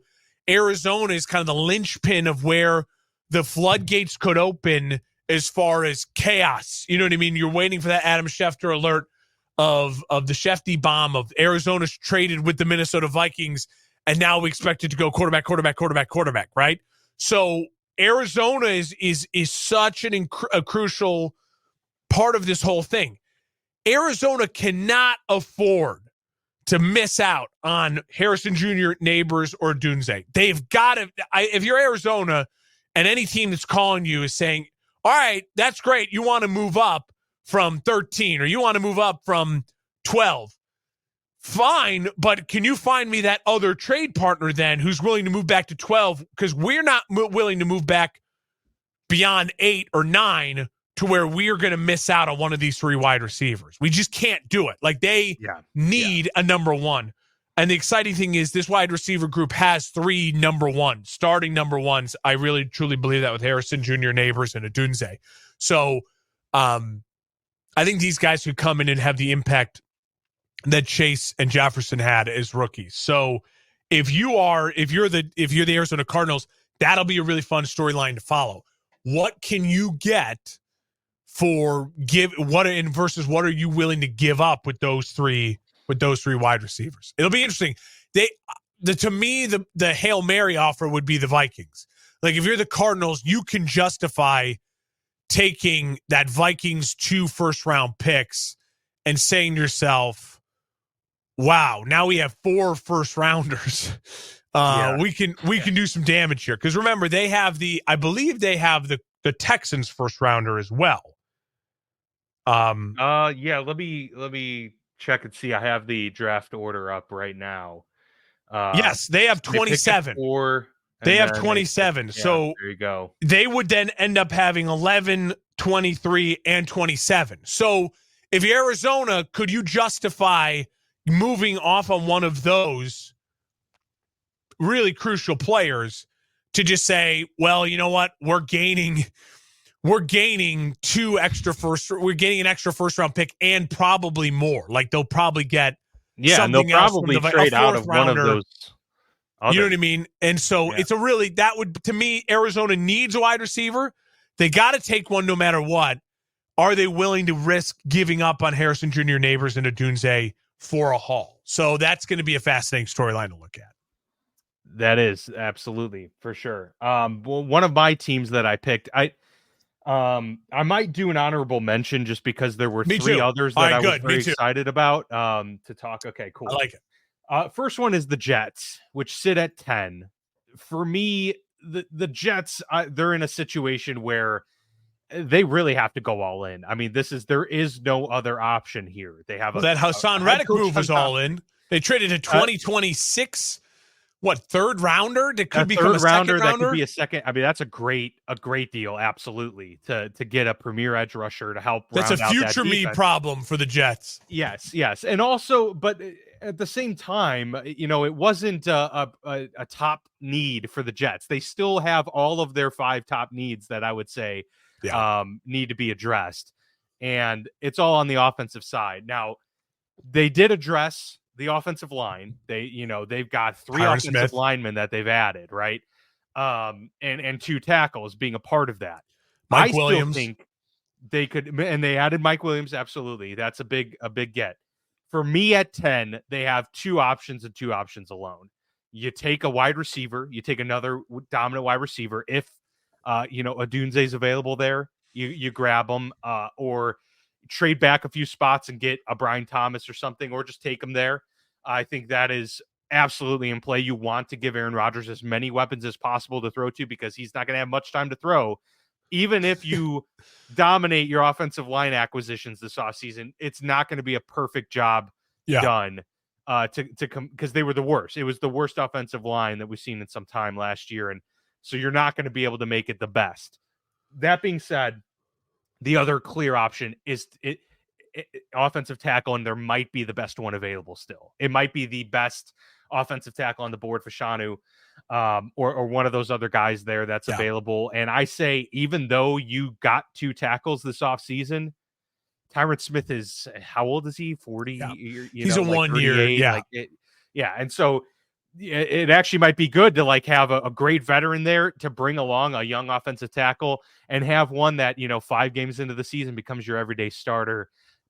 Arizona is kind of the linchpin of where the floodgates could open as far as chaos. You know what I mean? You're waiting for that Adam Schefter alert of the Shefty bomb of Arizona's traded with the Minnesota Vikings, and now we expect it to go quarterback, right? So Arizona is such a crucial part of this whole thing. Arizona cannot afford to miss out on Harrison Jr., Neighbors, or Dunze. They've got to. If you're Arizona and any team that's calling you is saying, all right, that's great, you want to move up from 13 or you want to move up from 12, fine, but can you find me that other trade partner then who's willing to move back to 12? Because we're not willing to move back beyond 8 or 9 to where we are going to miss out on one of these 3 wide receivers. We just can't do it. Like, they need a number 1. And the exciting thing is this wide receiver group has 3 number 1s, starting number 1s. I really, truly believe that with Harrison Jr., Neighbors, and Odunze. So I think these guys could come in and have the impact that Chase and Jefferson had as rookies. So if you're the Arizona Cardinals, that'll be a really fun storyline to follow. What can you get versus what are you willing to give up with those 3 wide receivers? It'll be interesting. To me, the Hail Mary offer would be the Vikings. Like, if you're the Cardinals, you can justify taking that Vikings 2 first-round picks and saying to yourself, wow, now we have 4 first-rounders. We can do some damage here. Because remember, I believe they have the Texans first-rounder as well. Let me check and see. I have the draft order up right now. Yes, they have 27. They have 27. So there you go. They would then end up having 11, 23, and 27. So if you're Arizona, could you justify moving off on one of those really crucial players to just say, well, you know what? We're gaining an extra first round pick and probably more. Like they'll probably get and they'll probably trade out of one of those. You know what I mean? And so it's to me, Arizona needs a wide receiver. They got to take one no matter what. Are they willing to risk giving up on Harrison Jr., Neighbors, and Odunze for a haul? So that's going to be a fascinating storyline to look at. That is absolutely for sure. Well, one of my teams that I picked, I might do an honorable mention just because there were three others that I was very excited about to talk. Okay, cool. I like it. First one is the Jets, which sit at 10. For me, the Jets, they're in a situation where they really have to go all in. I mean, there is no other option here. They have that Hassan Reddick move was all in. They traded a 2026 third rounder that could become a second rounder. That could be a second. I mean, that's a great deal. Absolutely, to get a premier edge rusher to help. That's a future me problem for the Jets. Yes, and also, but at the same time, it wasn't a top need for the Jets. They still have all of their 5 top needs that I would say need to be addressed, and it's all on the offensive side. Now, they did address the offensive line. They've got 3 offensive linemen that they've added, right? And 2 tackles being a part of that. Mike Williams. Still think they could, and they added Mike Williams. Absolutely. That's a big get. For me at 10, they have 2 options and 2 options alone. You take a wide receiver, you take another dominant wide receiver. If, Odunze's available there, you grab him, or trade back a few spots and get a Brian Thomas or something, or just take him there. I think that is absolutely in play. You want to give Aaron Rodgers as many weapons as possible to throw to because he's not going to have much time to throw. Even if you dominate your offensive line acquisitions this offseason, it's not going to be a perfect job done to come because they were the worst. It was the worst offensive line that we've seen in some time last year. And so you're not going to be able to make it the best. That being said, the other clear option is offensive tackle, and there might be the best one available still. It might be the best offensive tackle on the board for Shanu, or one of those other guys there that's available. And I say, even though you got 2 tackles this offseason, Tyron Smith is, how old is he? 40? Yeah. He's a 1 year. And so it actually might be good to have a great veteran there to bring along a young offensive tackle and have one that, 5 games into the season becomes your everyday starter.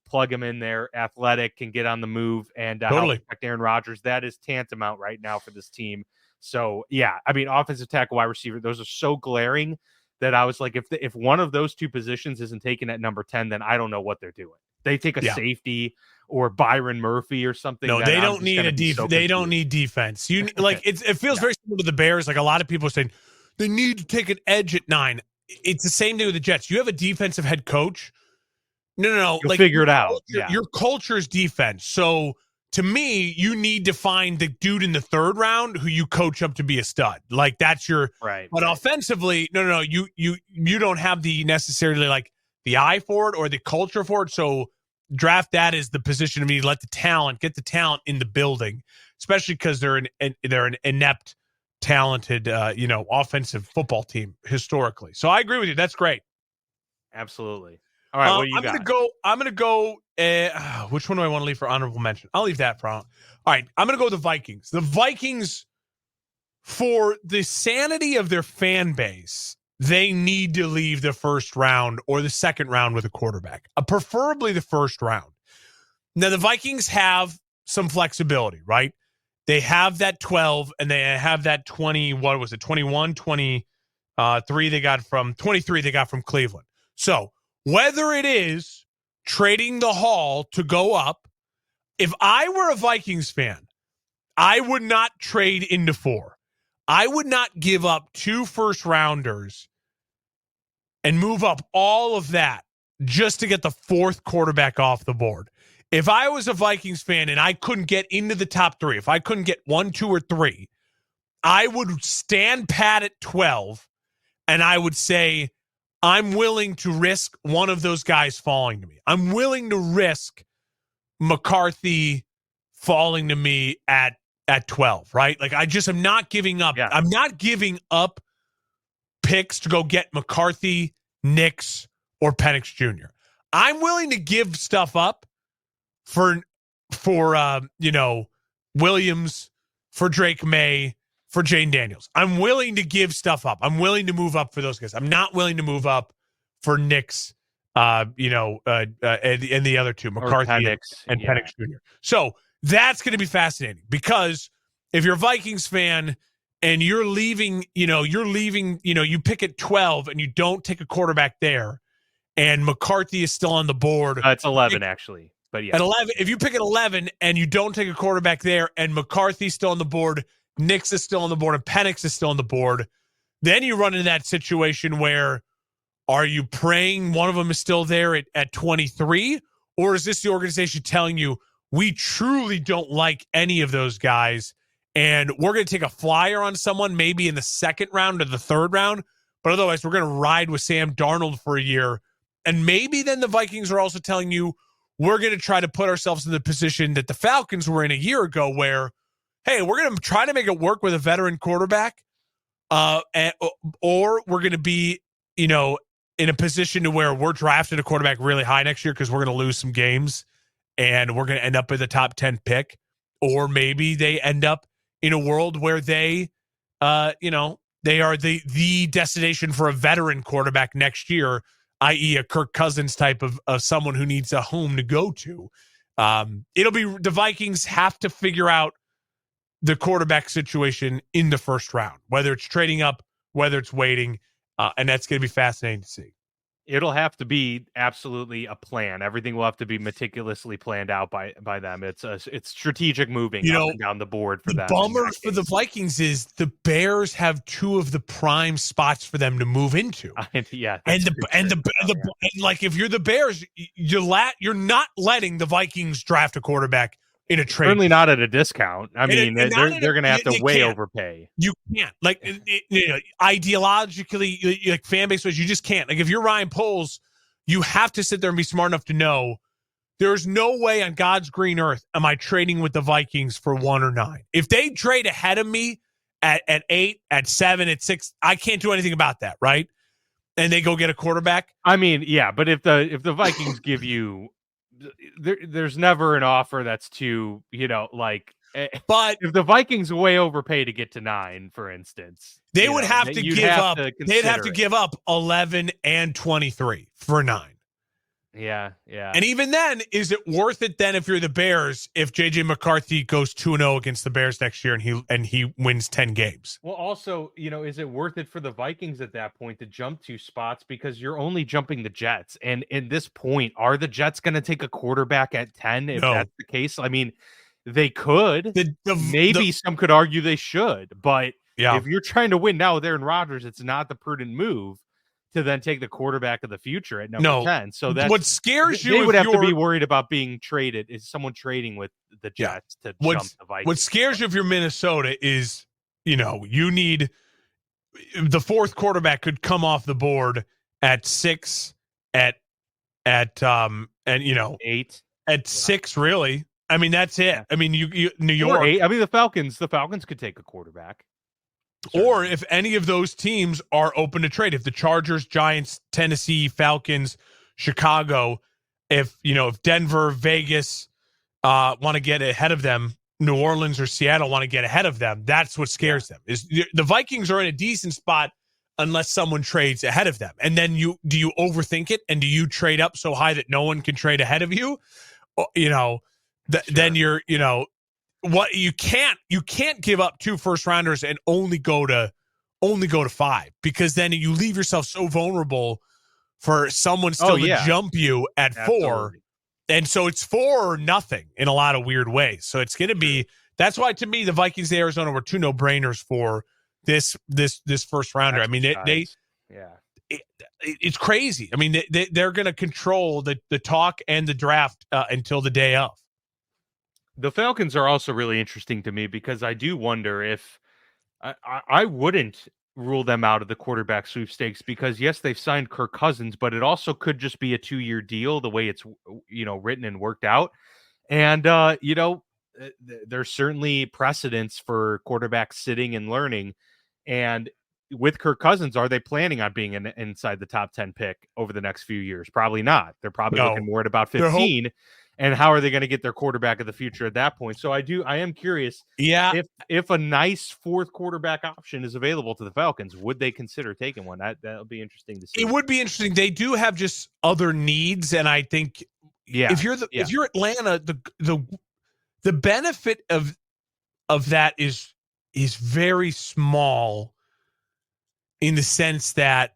Plug him in there, athletic, can get on the move, and help protect Aaron Rodgers. That is tantamount right now for this team. So, offensive tackle, wide receiver, those are so glaring that I was like, if one of those 2 positions isn't taken at number 10, then I don't know what they're doing. They take a safety or Byron Murphy or something. No, they don't need a defense. They don't need defense. It feels very similar to the Bears. Like a lot of people are saying they need to take an edge at 9. It's the same thing with the Jets. You have a defensive head coach. No. You'll figure it out. Your culture is defense. So to me, you need to find the dude in the 3rd round who you coach up to be a stud. Like that's your right. But offensively, no. You don't have the necessarily the eye for it or the culture for it. So draft that as the position of need. Get the talent in the building, especially because they're an inept, talented, offensive football team historically. So I agree with you. That's great. Absolutely. All right, what do you got? I'm gonna go. Which one do I want to leave for honorable mention? I'll leave that for. All right, I'm gonna go with the Vikings. The Vikings, for the sanity of their fan base, they need to leave the 1st round or the 2nd round with a quarterback, preferably the 1st round. Now the Vikings have some flexibility, right? They have that 12 and they have that 20. What was it? 21, 23. They got from 23. They got from Cleveland. So whether it is trading the haul to go up, if I were a Vikings fan, I would not trade into 4. I would not give up 2 first rounders and move up all of that just to get the 4th quarterback off the board. If I was a Vikings fan and I couldn't get into the top 3, if I couldn't get 1, 2, or 3, I would stand pat at 12 and I would say, I'm willing to risk one of those guys falling to me. I'm willing to risk McCarthy, falling to me at 12, right? Like I just am not giving up. Yeah. I'm not giving up picks to go get McCarthy, Nix, or Penix Jr. I'm willing to give stuff up for Williams, for Drake May, for Jane Daniels. I'm willing to give stuff up. I'm willing to move up for those guys. I'm not willing to move up for Nix, and the other two, McCarthy and Penix Jr. So that's going to be fascinating because if you're a Vikings fan and you're leaving, you pick at 12 and you don't take a quarterback there, and McCarthy is still on the board. It's 11 actually, but yeah. At 11, if you pick at 11 and you don't take a quarterback there, and McCarthy's still on the board, Nix is still on the board, and Penix is still on the board, then you run into that situation where are you praying one of them is still there at 23, or is this the organization telling you we truly don't like any of those guys, and we're going to take a flyer on someone maybe in the second round or the third round, but otherwise we're going to ride with Sam Darnold for a year. And maybe then the Vikings are also telling you we're going to try to put ourselves in the position that the Falcons were in a year ago where, hey, we're going to try to make it work with a veteran quarterback, or we're going to be, in a position to where we're drafting a quarterback really high next year because we're going to lose some games and we're going to end up with a top 10 pick. Or maybe they end up in a world where they are the destination for a veteran quarterback next year, i.e. a Kirk Cousins type of someone who needs a home to go to. It'll be the Vikings have to figure out the quarterback situation in the first round, whether it's trading up, whether it's waiting, and that's going to be fascinating to see. It'll have to be absolutely a plan. Everything will have to be meticulously planned out by them. It's strategic moving up and down the board for them. The bummer for the Vikings is the Bears have two of the prime spots for them to move into. Yeah, and like if you're the Bears, you're not letting the Vikings draft a quarterback in a trade. Certainly not at a discount. I mean, they're going to have to way overpay. You can't. Like, ideologically, like fan base wise, you just can't. Like, if you're Ryan Poles, you have to sit there and be smart enough to know there's no way on God's green earth am I trading with the Vikings for 1 or 9. If they trade ahead of me at 8, at 7, at 6, I can't do anything about that, right? And they go get a quarterback. I mean, yeah, but if the Vikings give you there's never an offer that's too, but if the Vikings way overpay to get to 9, for instance, they would have to give up. They'd have to give up 11 and 23 for 9. Yeah. And even then, is it worth it then if you're the Bears, if JJ McCarthy goes 2-0 against the Bears next year and he wins 10 games? Well, also, is it worth it for the Vikings at that point to jump 2 spots because you're only jumping the Jets? And in this point, are the Jets going to take a quarterback at 10 if that's the case? I mean, they could. Maybe some could argue they should, but if you're trying to win now with Aaron Rodgers, it's not the prudent move to then take the quarterback of the future at number 10. So that's what scares you. They would have to be worried about being traded. Is someone trading with the Jets to jump the Vikings? What scares you if you're Minnesota is, you need the fourth quarterback could come off the board at 6, at 8, at 6. Really, I mean that's it. Yeah. I mean you New York. Or 8. I mean the Falcons could take a quarterback. Or if any of those teams are open to trade, if the Chargers, Giants, Tennessee, Falcons, Chicago, if Denver, Vegas want to get ahead of them, New Orleans or Seattle want to get ahead of them, that's what scares them. Is the Vikings are in a decent spot unless someone trades ahead of them. And then do you overthink it and do you trade up so high that no one can trade ahead of you? Then you're what you can't give up 2 first rounders and only go to 5, because then you leave yourself so vulnerable for someone still to jump you at 4. And so it's 4 or nothing in a lot of weird ways. So it's going to be, that's why to me, the Vikings, Arizona were 2 no-brainers for this first rounder. I mean, it's crazy. I mean, they're going to control the talk and the draft until the day of. The Falcons are also really interesting to me because I do wonder if I wouldn't rule them out of the quarterback sweepstakes because yes, they've signed Kirk Cousins, but it also could just be a 2-year deal the way it's written and worked out. And there's certainly precedence for quarterbacks sitting and learning. And with Kirk Cousins, are they planning on being inside the top 10 pick over the next few years? Probably not. They're probably looking more at about 15. And how are they going to get their quarterback of the future at that point? So I am curious. Yeah. If a nice fourth quarterback option is available to the Falcons, would they consider taking one? That'll be interesting to see. It would be interesting. They do have just other needs, and I think if you're Atlanta, the benefit of that is very small, in the sense that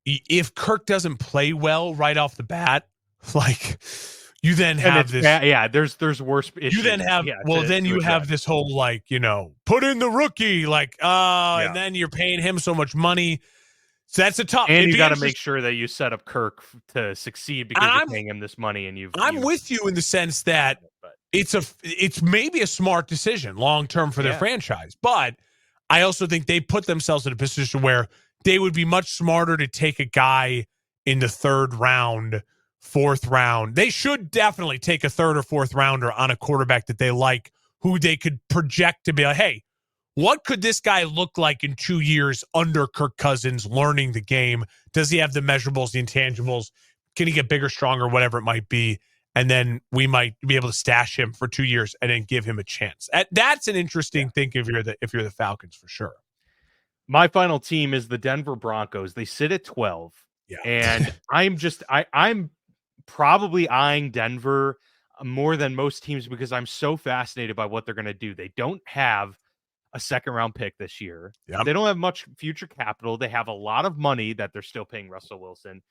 if Kirk doesn't play well right off the bat, like, you then have this. There's worse issues. You then have this whole, like, put in the rookie, like, and then you're paying him so much money. So that's a tough. And you got to make sure that you set up Kirk to succeed, because you're paying him this money, and I'm with you in the sense that it's maybe a smart decision long term for their franchise, but I also think they put themselves in a position where they would be much smarter to take a guy in the third round, fourth round. They should definitely take a third or fourth rounder on a quarterback that they like, who they could project to be like, hey, what could this guy look like in 2 years under Kirk Cousins, learning the game? Does he have the measurables, the intangibles? Can he get bigger, stronger, whatever it might be? And then we might be able to stash him for 2 years and then give him a chance. That's an interesting thing if you're the Falcons, for sure. My final team is the Denver Broncos. They sit at 12. Yeah. And I'm probably eyeing Denver more than most teams, because I'm so fascinated by what they're going to do. They don't have a second round pick this year. Yep. They don't have much future capital. They have a lot of money that they're still paying Russell Wilson.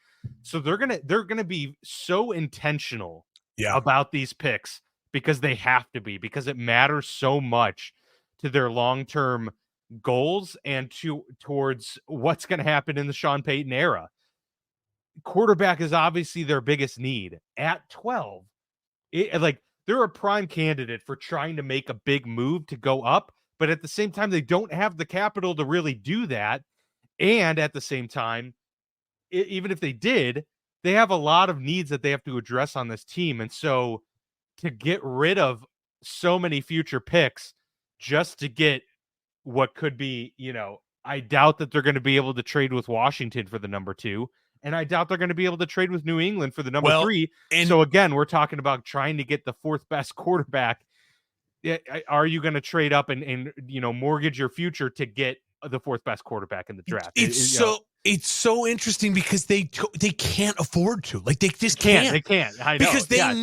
So they're going to be so intentional about these picks, because they have to be, because it matters so much to their long-term goals and towards what's going to happen in the Sean Payton era. Quarterback is obviously their biggest need at 12. They're a prime candidate for trying to make a big move to go up, but at the same time, they don't have the capital to really do that. And at the same time, even if they did, they have a lot of needs that they have to address on this team. And so to get rid of so many future picks just to get what could be, I doubt that they're going to be able to trade with Washington for the number 2. And I doubt they're going to be able to trade with New England for the number 3. And so again, we're talking about trying to get the fourth best quarterback. Are you going to trade up and mortgage your future to get the fourth best quarterback in the draft? It's so interesting, because they can't afford to. Like, they just can't. They can't. I know. Because they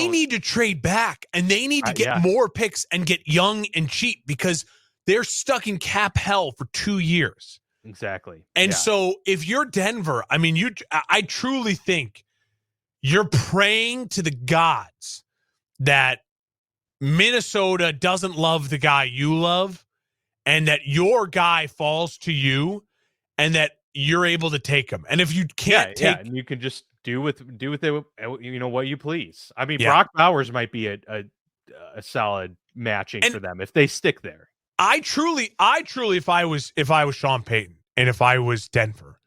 need to trade back, and they need to get more picks and get young and cheap, because they're stuck in cap hell for 2 years. Exactly. And so if you're Denver, I mean, I truly think you're praying to the gods that Minnesota doesn't love the guy you love, and that your guy falls to you, and that you're able to take him. And if you can't and you can just do with it, what you please. I mean, Brock Bowers might be a solid matching for them if they stick there. I truly, if I was Sean Payton and if I was Denver,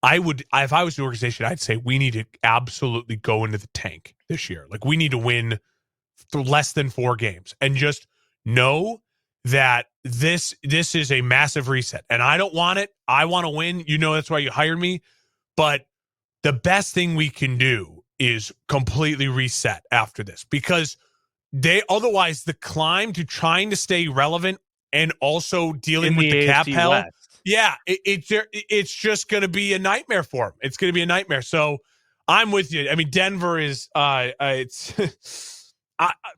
if I was the organization, I'd say we need to absolutely go into the tank this year. Like, we need to win less than 4 games, and just know that this is a massive reset. And I don't want it. I want to win. That's why you hired me. But the best thing we can do is completely reset after this, because otherwise the climb to trying to stay relevant and also dealing with the cap hell. West. Yeah, it's just going to be a nightmare for him. It's going to be a nightmare. So I'm with you. I mean, Denver is it's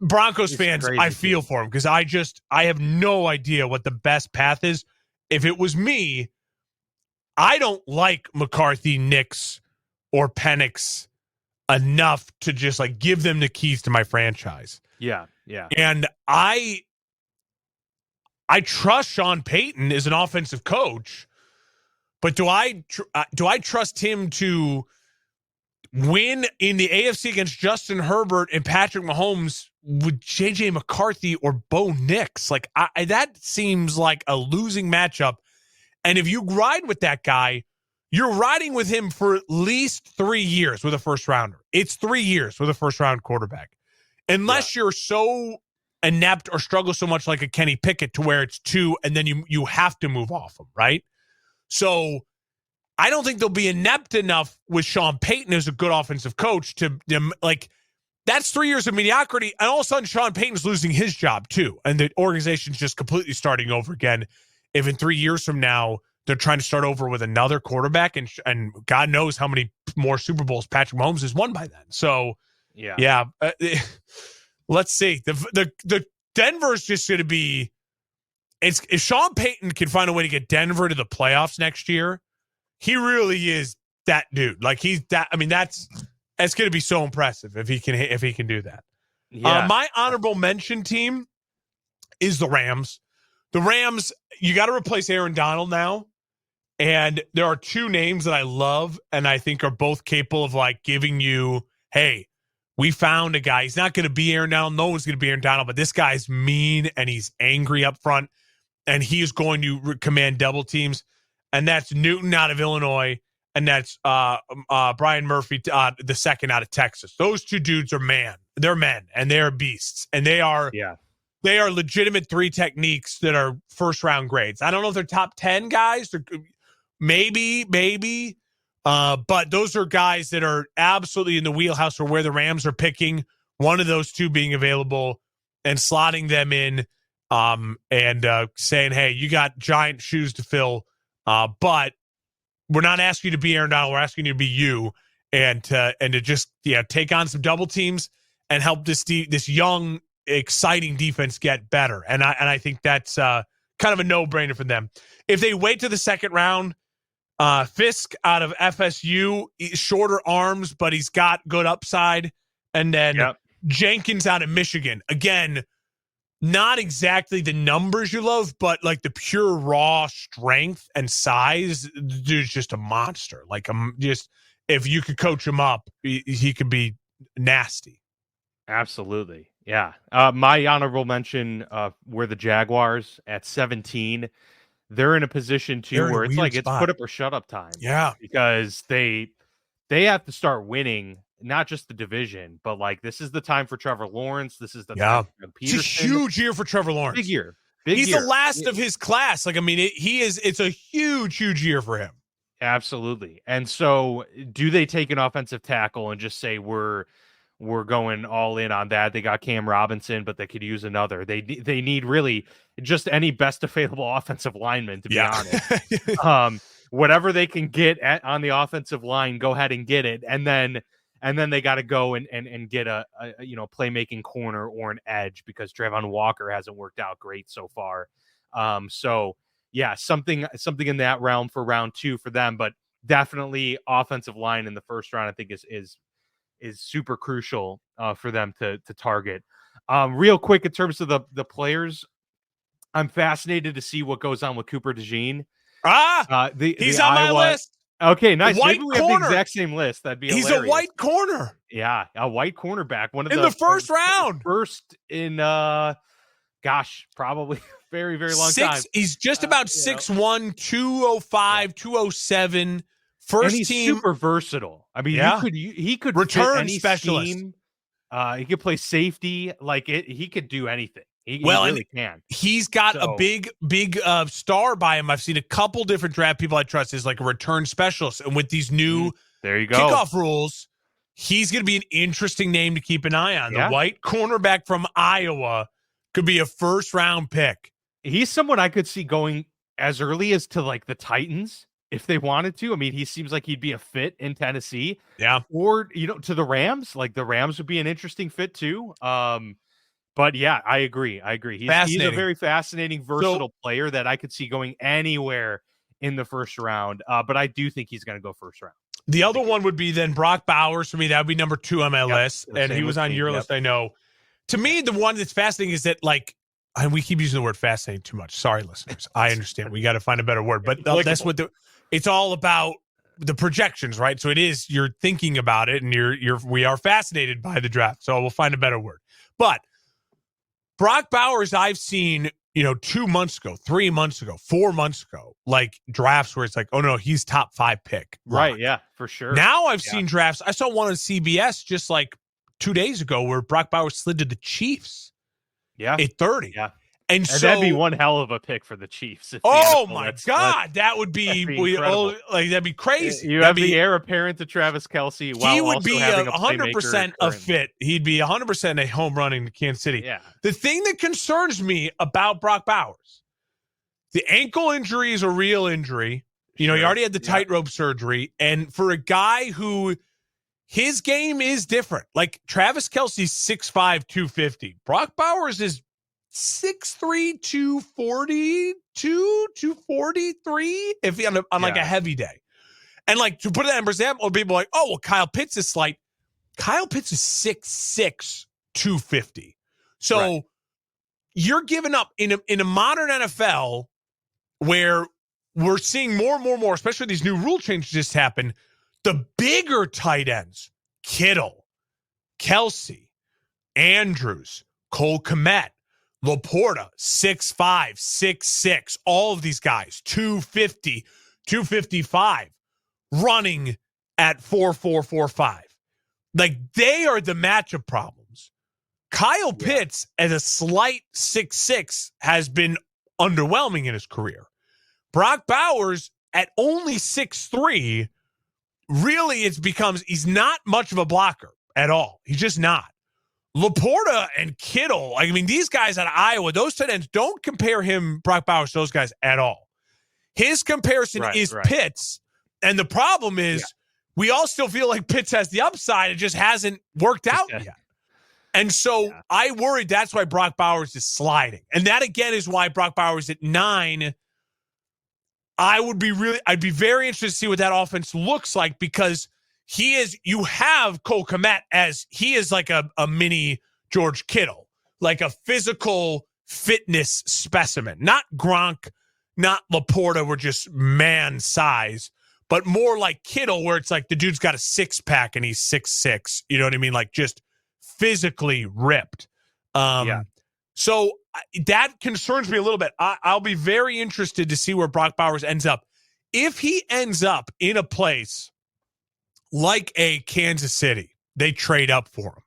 Broncos fans. I feel for him, because I have no idea what the best path is. If it was me, I don't like McCarthy, Nix, or Penix enough to just like give them the keys to my franchise. Yeah. And I trust Sean Payton as an offensive coach, but do I trust him to win in the AFC against Justin Herbert and Patrick Mahomes with JJ McCarthy or Bo Nix? Like, that seems like a losing matchup. And if you ride with that guy, you're riding with him for at least 3 years with a first rounder. It's 3 years with a first round quarterback. unless you're so inept or struggle so much like a Kenny Pickett to where it's 2 and then you have to move off him, right? So I don't think they'll be inept enough with Sean Payton as a good offensive coach to like, that's 3 years of mediocrity. And all of a sudden Sean Payton's losing his job too. And the organization's just completely starting over again. If in 3 years from now, they're trying to start over with another quarterback and God knows how many more Super Bowls Patrick Mahomes has won by then. So yeah. Let's see. The Denver's just going to be. If Sean Payton can find a way to get Denver to the playoffs next year, he really is that dude. Like he's that. I mean, that's going to be so impressive if he can do that. Yeah. My honorable mention team is the Rams. The Rams. You got to replace Aaron Donald now, and there are 2 names that I love and I think are both capable of like giving you, hey. We found a guy. He's not going to be Aaron Donald. No one's going to be Aaron Donald, but this guy's mean and he's angry up front, and he is going to command double teams. And that's Newton out of Illinois, and that's Brian Murphy, the second out of Texas. Those 2 dudes are They're men, and they are beasts, and they are legitimate 3 techniques that are first-round grades. I don't know if they're top 10 guys. Maybe. But those are guys that are absolutely in the wheelhouse for where the Rams are picking, one of those 2 being available and slotting them in and saying, hey, you got giant shoes to fill, but we're not asking you to be Aaron Donald. We're asking you to be you and to just take on some double teams and help this young, exciting defense get better. And I think that's kind of a no-brainer for them. If they wait to the second round, Fisk out of FSU, shorter arms, but he's got good upside. And then Jenkins out of Michigan. Again, not exactly the numbers you love, but like the pure raw strength and size, dude's just a monster. Like just if you could coach him up, he could be nasty. Absolutely. Yeah. My honorable mention were the Jaguars at 17. They're in a position too where it's like it's put up or shut up time. Yeah, because they have to start winning not just the division, but like this is the time for Trevor Lawrence. This is the time for Peterson. It's a huge year for Trevor Lawrence. Big year. He's the last of his class. Like I mean, it's a huge year for him. Absolutely. And so, do they take an offensive tackle and just say we're going all in on that? They got Cam Robinson, but they could use another. They need really just any best available offensive lineman, to be honest. Whatever they can get on the offensive line, go ahead and get it. And then they got to go and get a playmaking corner or an edge, because Trayvon Walker hasn't worked out great so far. So yeah, something in that realm for round 2 for them, but definitely offensive line in the first round, I think is super crucial for them to target. Real quick, in terms of the players, I'm fascinated to see what goes on with Cooper DeJean. He's on my list. Okay, nice. White Maybe we have the exact same list. That'd be hilarious. He's a white corner. Yeah, a white cornerback. One of in the first round. First in probably very, very long time. He's just about 6'1", 205, 207. First and he's team, super versatile. I mean, he could return any specialist. Scheme. He could play safety. He could do anything. He really can. He's got a big star by him. I've seen a couple different draft people I trust is like a return specialist. And with these new kickoff rules, he's going to be an interesting name to keep an eye on. The white cornerback from Iowa could be a first-round pick. He's someone I could see going as early as to like the Titans if they wanted to. I mean, he seems like he'd be a fit in Tennessee. Yeah. Or, to the Rams. Like the Rams would be an interesting fit too. But yeah, I agree. He's a very fascinating, versatile player that I could see going anywhere in the first round. But I do think he's going to go first round. The other one would be then Brock Bowers. For me, that would be number 2 on my list. And he was on your list, I know. To me, the one that's fascinating is that, like, and we keep using the word fascinating too much. Sorry, listeners. I understand. We got to find a better word. But that's what it's all about, the projections, right? So it is, you're thinking about it, and we are fascinated by the draft. So we'll find a better word. But Brock Bowers, I've seen, 2 months ago, 3 months ago, 4 months ago, like drafts where it's like, oh no, he's top 5 pick. Right. Yeah, for sure. Now I've seen drafts. I saw one on CBS just like 2 days ago where Brock Bowers slid to the Chiefs Yeah. at 30. Yeah. And so that'd be one hell of a pick for the Chiefs. oh my God, that would be incredible. that'd be crazy. You have the heir apparent to Travis Kelce. While he would also be having 100% a fit. He'd be 100% a home run in Kansas City. Yeah. The thing that concerns me about Brock Bowers, the ankle injury is a real injury. You know, he already had the tightrope surgery, and for a guy who his game is different. Like Travis Kelce's 6'5", 250. Brock Bowers is 6'3", 242, 243 if he on like a heavy day. And like to put it in example, people are like, oh, well, Kyle Pitts is slight. Kyle Pitts is 6'6", 250. So you're giving up in a modern NFL where we're seeing more, especially these new rule changes just happen. The bigger tight ends, Kittle, Kelce, Andrews, Cole Kmet, Laporta, 6'5", 6'6", all of these guys, 250, 255, running at 4'4", 4'5". Like, they are the matchup problems. Kyle Pitts, as a slight 6'6", has been underwhelming in his career. Brock Bowers, at only 6'3", really he's not much of a blocker at all. He's just not. Laporta and Kittle, I mean, these guys out of Iowa, those tight ends, don't compare Brock Bowers, to those guys at all. His comparison is Pitts, and the problem is we all still feel like Pitts has the upside. It just hasn't worked out yet. And so I worried that's why Brock Bowers is sliding. And that, again, is why Brock Bowers at 9, I'd be very interested to see what that offense looks like, because you have Cole Kmet as he is like a mini George Kittle, like a physical fitness specimen, not Gronk, not Laporta, were just man size, but more like Kittle, where it's like the dude's got a 6-pack and he's 6'6", you know what I mean? Like just physically ripped. So that concerns me a little bit. I'll be very interested to see where Brock Bowers ends up. If he ends up in a place like a Kansas City, they trade up for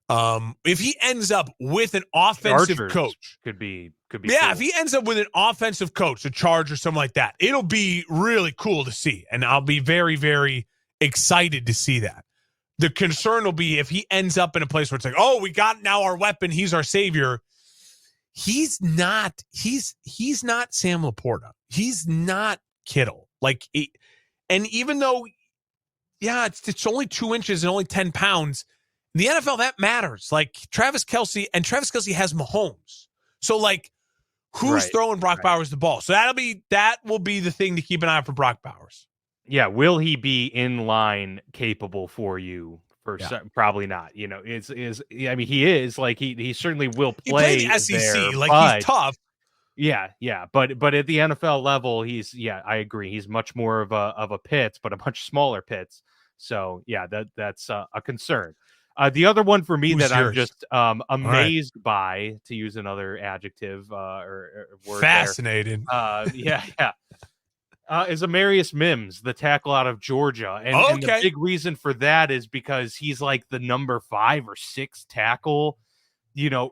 him. If he ends up with an offensive coach, could be. Yeah, cool. If he ends up with an offensive coach, a Charger, or something like that, it'll be really cool to see, and I'll be very, very excited to see that. The concern will be if he ends up in a place where it's like, oh, we got now our weapon, he's our savior. He's not Sam Laporta. He's not Kittle. And even though, it's only 2 inches and only 10 pounds, in the NFL, that matters. Like Travis Kelce has Mahomes. So like, who's throwing Brock Bowers the ball? So that will be the thing to keep an eye on for Brock Bowers. Yeah, will he be in line capable for you? Probably not. You know, he is like he certainly will play. He played SEC, there, he's tough. Yeah, but at the NFL level, I agree. He's much more of a Pitts, but a much smaller Pitts. So that's a concern. The other one for me that I'm just amazed by, to use another adjective or word, fascinating. Is Amarius Mims, the tackle out of Georgia. And the big reason for that is because he's like the number 5 or 6 tackle,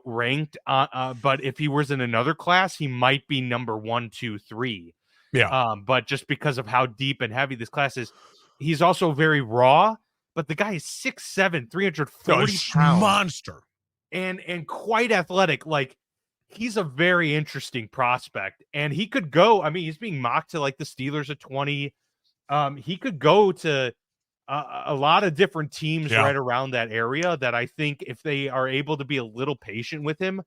ranked. But if he was in another class, he might be number 1, 2, 3. Yeah. But just because of how deep and heavy this class is, he's also very raw. But the guy is 6'7", 340 pounds. Monster. And quite athletic. Like, he's a very interesting prospect, and he could go. I mean, he's being mocked to like the Steelers at 20. He could go to a lot of different teams right around that area that I think, if they are able to be a little patient with him,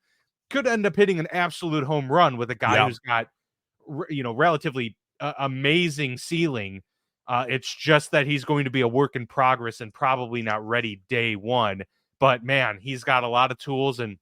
could end up hitting an absolute home run with a guy who's got, relatively amazing ceiling. It's just that he's going to be a work in progress and probably not ready day one. But man, he's got a lot of tools, and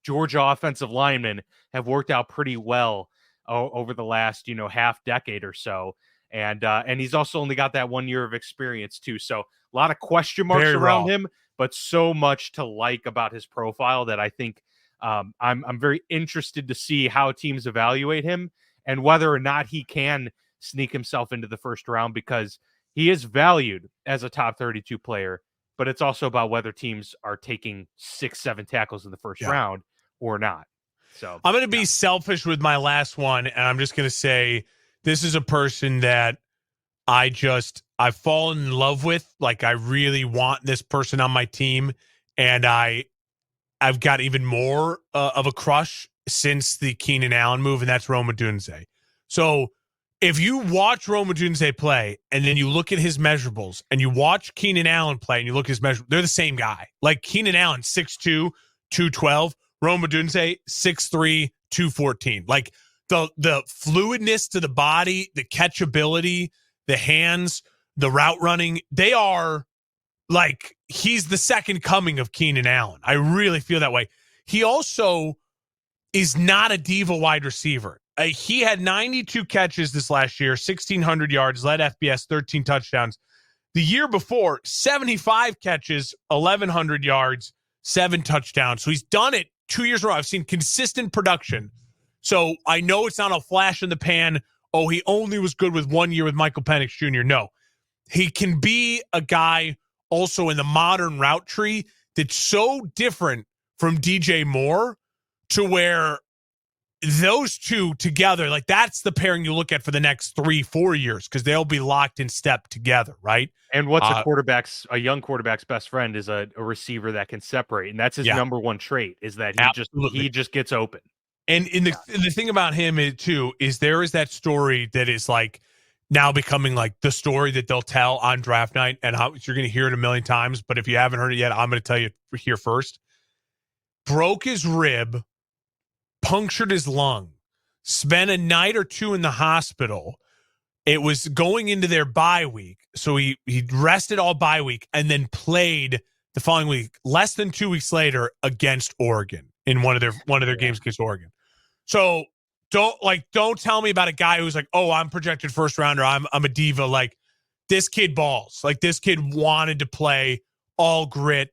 Georgia offensive linemen have worked out pretty well over the last, half decade or so. And he's also only got that 1 year of experience too. So a lot of question marks around him, but so much to like about his profile that I think I'm very interested to see how teams evaluate him and whether or not he can sneak himself into the first round, because he is valued as a top 32 player but it's also about whether teams are taking 6-7 tackles in the first round or not. So I'm going to be selfish with my last one, and I'm just going to say this is a person that I've fallen in love with. Like, I really want this person on my team, and I've got even more of a crush since the Keenan Allen move, and that's Rome Odunze. So if you watch Rome Odunze play, and then you look at his measurables, and you watch Keenan Allen play, and you look at his measurables, they're the same guy. Like, Keenan Allen, 6'2", 212. Rome Odunze, 6'3", 214. Like, the fluidness to the body, the catchability, the hands, the route running, they are like, he's the second coming of Keenan Allen. I really feel that way. He also is not a diva wide receiver. He had 92 catches this last year, 1,600 yards, led FBS, 13 touchdowns. The year before, 75 catches, 1,100 yards, 7 touchdowns. So he's done it 2 years in a row. I've seen consistent production. So I know it's not a flash in the pan. Oh, he only was good with 1 year with Michael Penix Jr. No, he can be a guy also in the modern route tree that's so different from DJ Moore, to where those two together, like, that's the pairing you look at for the next 3-4 years, because they'll be locked in step together, right? And what's a young quarterback's best friend is a receiver that can separate, and that's his number one trait, is that he just gets open. And the thing about him is there is that story that is like now becoming like the story that they'll tell on draft night, and you're going to hear it a million times. But if you haven't heard it yet, I'm going to tell you here first. Broke his rib, punctured his lung, spent a night or two in the hospital. It was going into their bye week, so he rested all bye week and then played the following week, less than 2 weeks later, against Oregon in one of their games against Oregon. So don't tell me about a guy who's like, oh, I'm projected first rounder, I'm a diva. Like, this kid balls. Like, this kid wanted to play, all grit,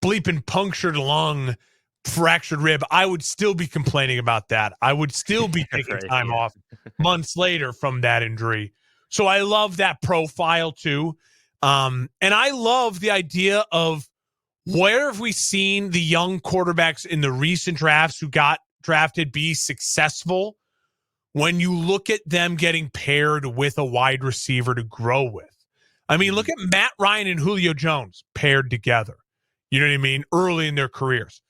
bleeping punctured lung, fractured rib. I would still be complaining about that. I would still be taking time off months later from that injury. So I love that profile too. And I love the idea of, where have we seen the young quarterbacks in the recent drafts who got drafted be successful? When you look at them getting paired with a wide receiver to grow with. I mean, look at Matt Ryan and Julio Jones paired together. You know what I mean? Early in their careers.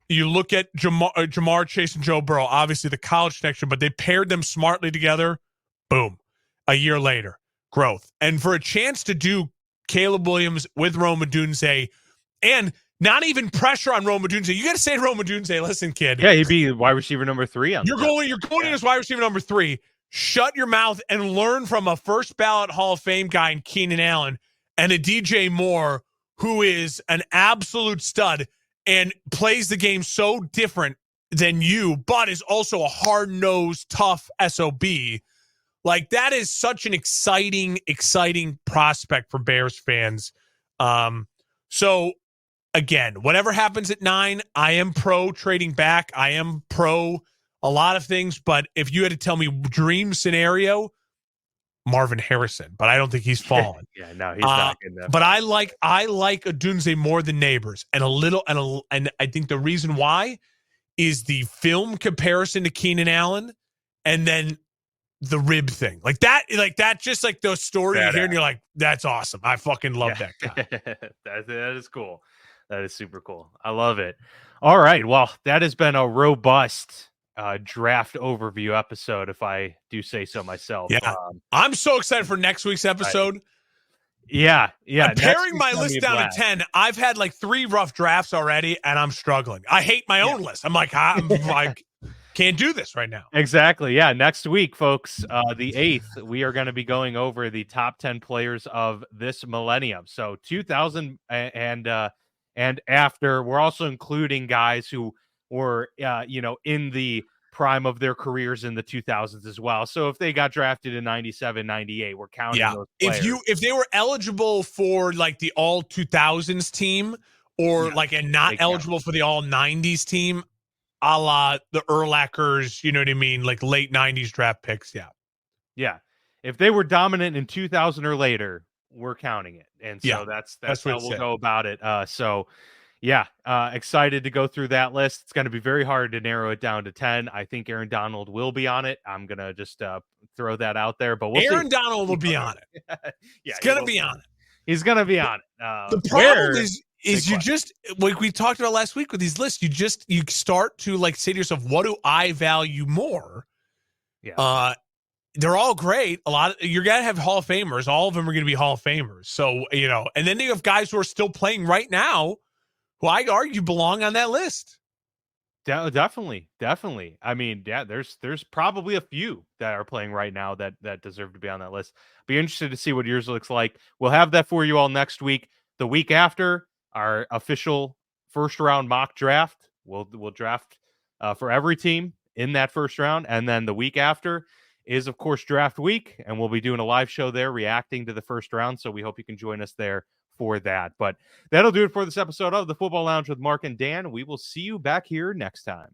You look at Jamar Chase and Joe Burrow, obviously the college connection, but they paired them smartly together. Boom. A year later, growth. And for a chance to do Caleb Williams with Rome Odunze, and not even pressure on Rome Odunze. You got to say to Rome Odunze, listen, kid. Yeah, he'd be wide receiver number 3. You're going in as wide receiver number 3. Shut your mouth and learn from a first ballot Hall of Fame guy in Keenan Allen and a DJ Moore, who is an absolute stud and plays the game so different than you, but is also a hard-nosed, tough SOB. Like, that is such an exciting prospect for Bears fans. So, again, whatever happens at 9, I am pro trading back. I am pro a lot of things, but if you had to tell me dream scenario, Marvin Harrison, but I don't think he's fallen. Yeah, no, he's not good enough. But I like Odunze more than Neighbors, and I think the reason why is the film comparison to Keenan Allen, and then the rib thing, like that, just like the story you hear, and you're like, that's awesome. I fucking love that guy. That is cool. That is super cool. I love it. All right, well, that has been a robust draft overview episode, if I do say so myself. Yeah, I'm so excited for next week's episode. Yeah. I'm paring my list down to 10. I've had like 3 rough drafts already, and I'm struggling. I hate my own list. I'm like, can't do this right now. Exactly. Yeah. Next week, folks, the 8th, we are going to be going over the top 10 players of this millennium. So 2000 and after. We're also including guys who were, in the prime of their careers in the 2000s as well. So if they got drafted in 97, 98, we're counting those players. If they were eligible for like the all 2000s team, or not eligible for the all 90s team, a la the Urlachers, you know what I mean? Like late 90s draft picks. Yeah. Yeah. If they were dominant in 2000 or later, we're counting it. And so Yeah, that's that's how what it we'll said. go about it. So yeah, excited to go through that list. It's going to be very hard to narrow it down to 10. I think Aaron Donald will be on it. I'm going to just throw that out there, but we'll Aaron see. Donald will be on it. Yeah, He's going to be on it. He's going to be on it. The problem Big is you question. just, like we talked about last week with these lists, you start to like say to yourself, what do I value more? Yeah. They're all great. You're going to have Hall of Famers. All of them are going to be Hall of Famers. So, and then you have guys who are still playing right now who I argue belong on that list. Definitely. I mean, yeah, there's probably a few that are playing right now that deserve to be on that list. Be interested to see what yours looks like. We'll have that for you all next week. The week after our official first round mock draft, we'll draft for every team in that first round, and then the week after is of course draft week, and we'll be doing a live show there reacting to the first round. So we hope you can join us there for that. But that'll do it for this episode of the Football Lounge with Mark and Dan. We will see you back here next time.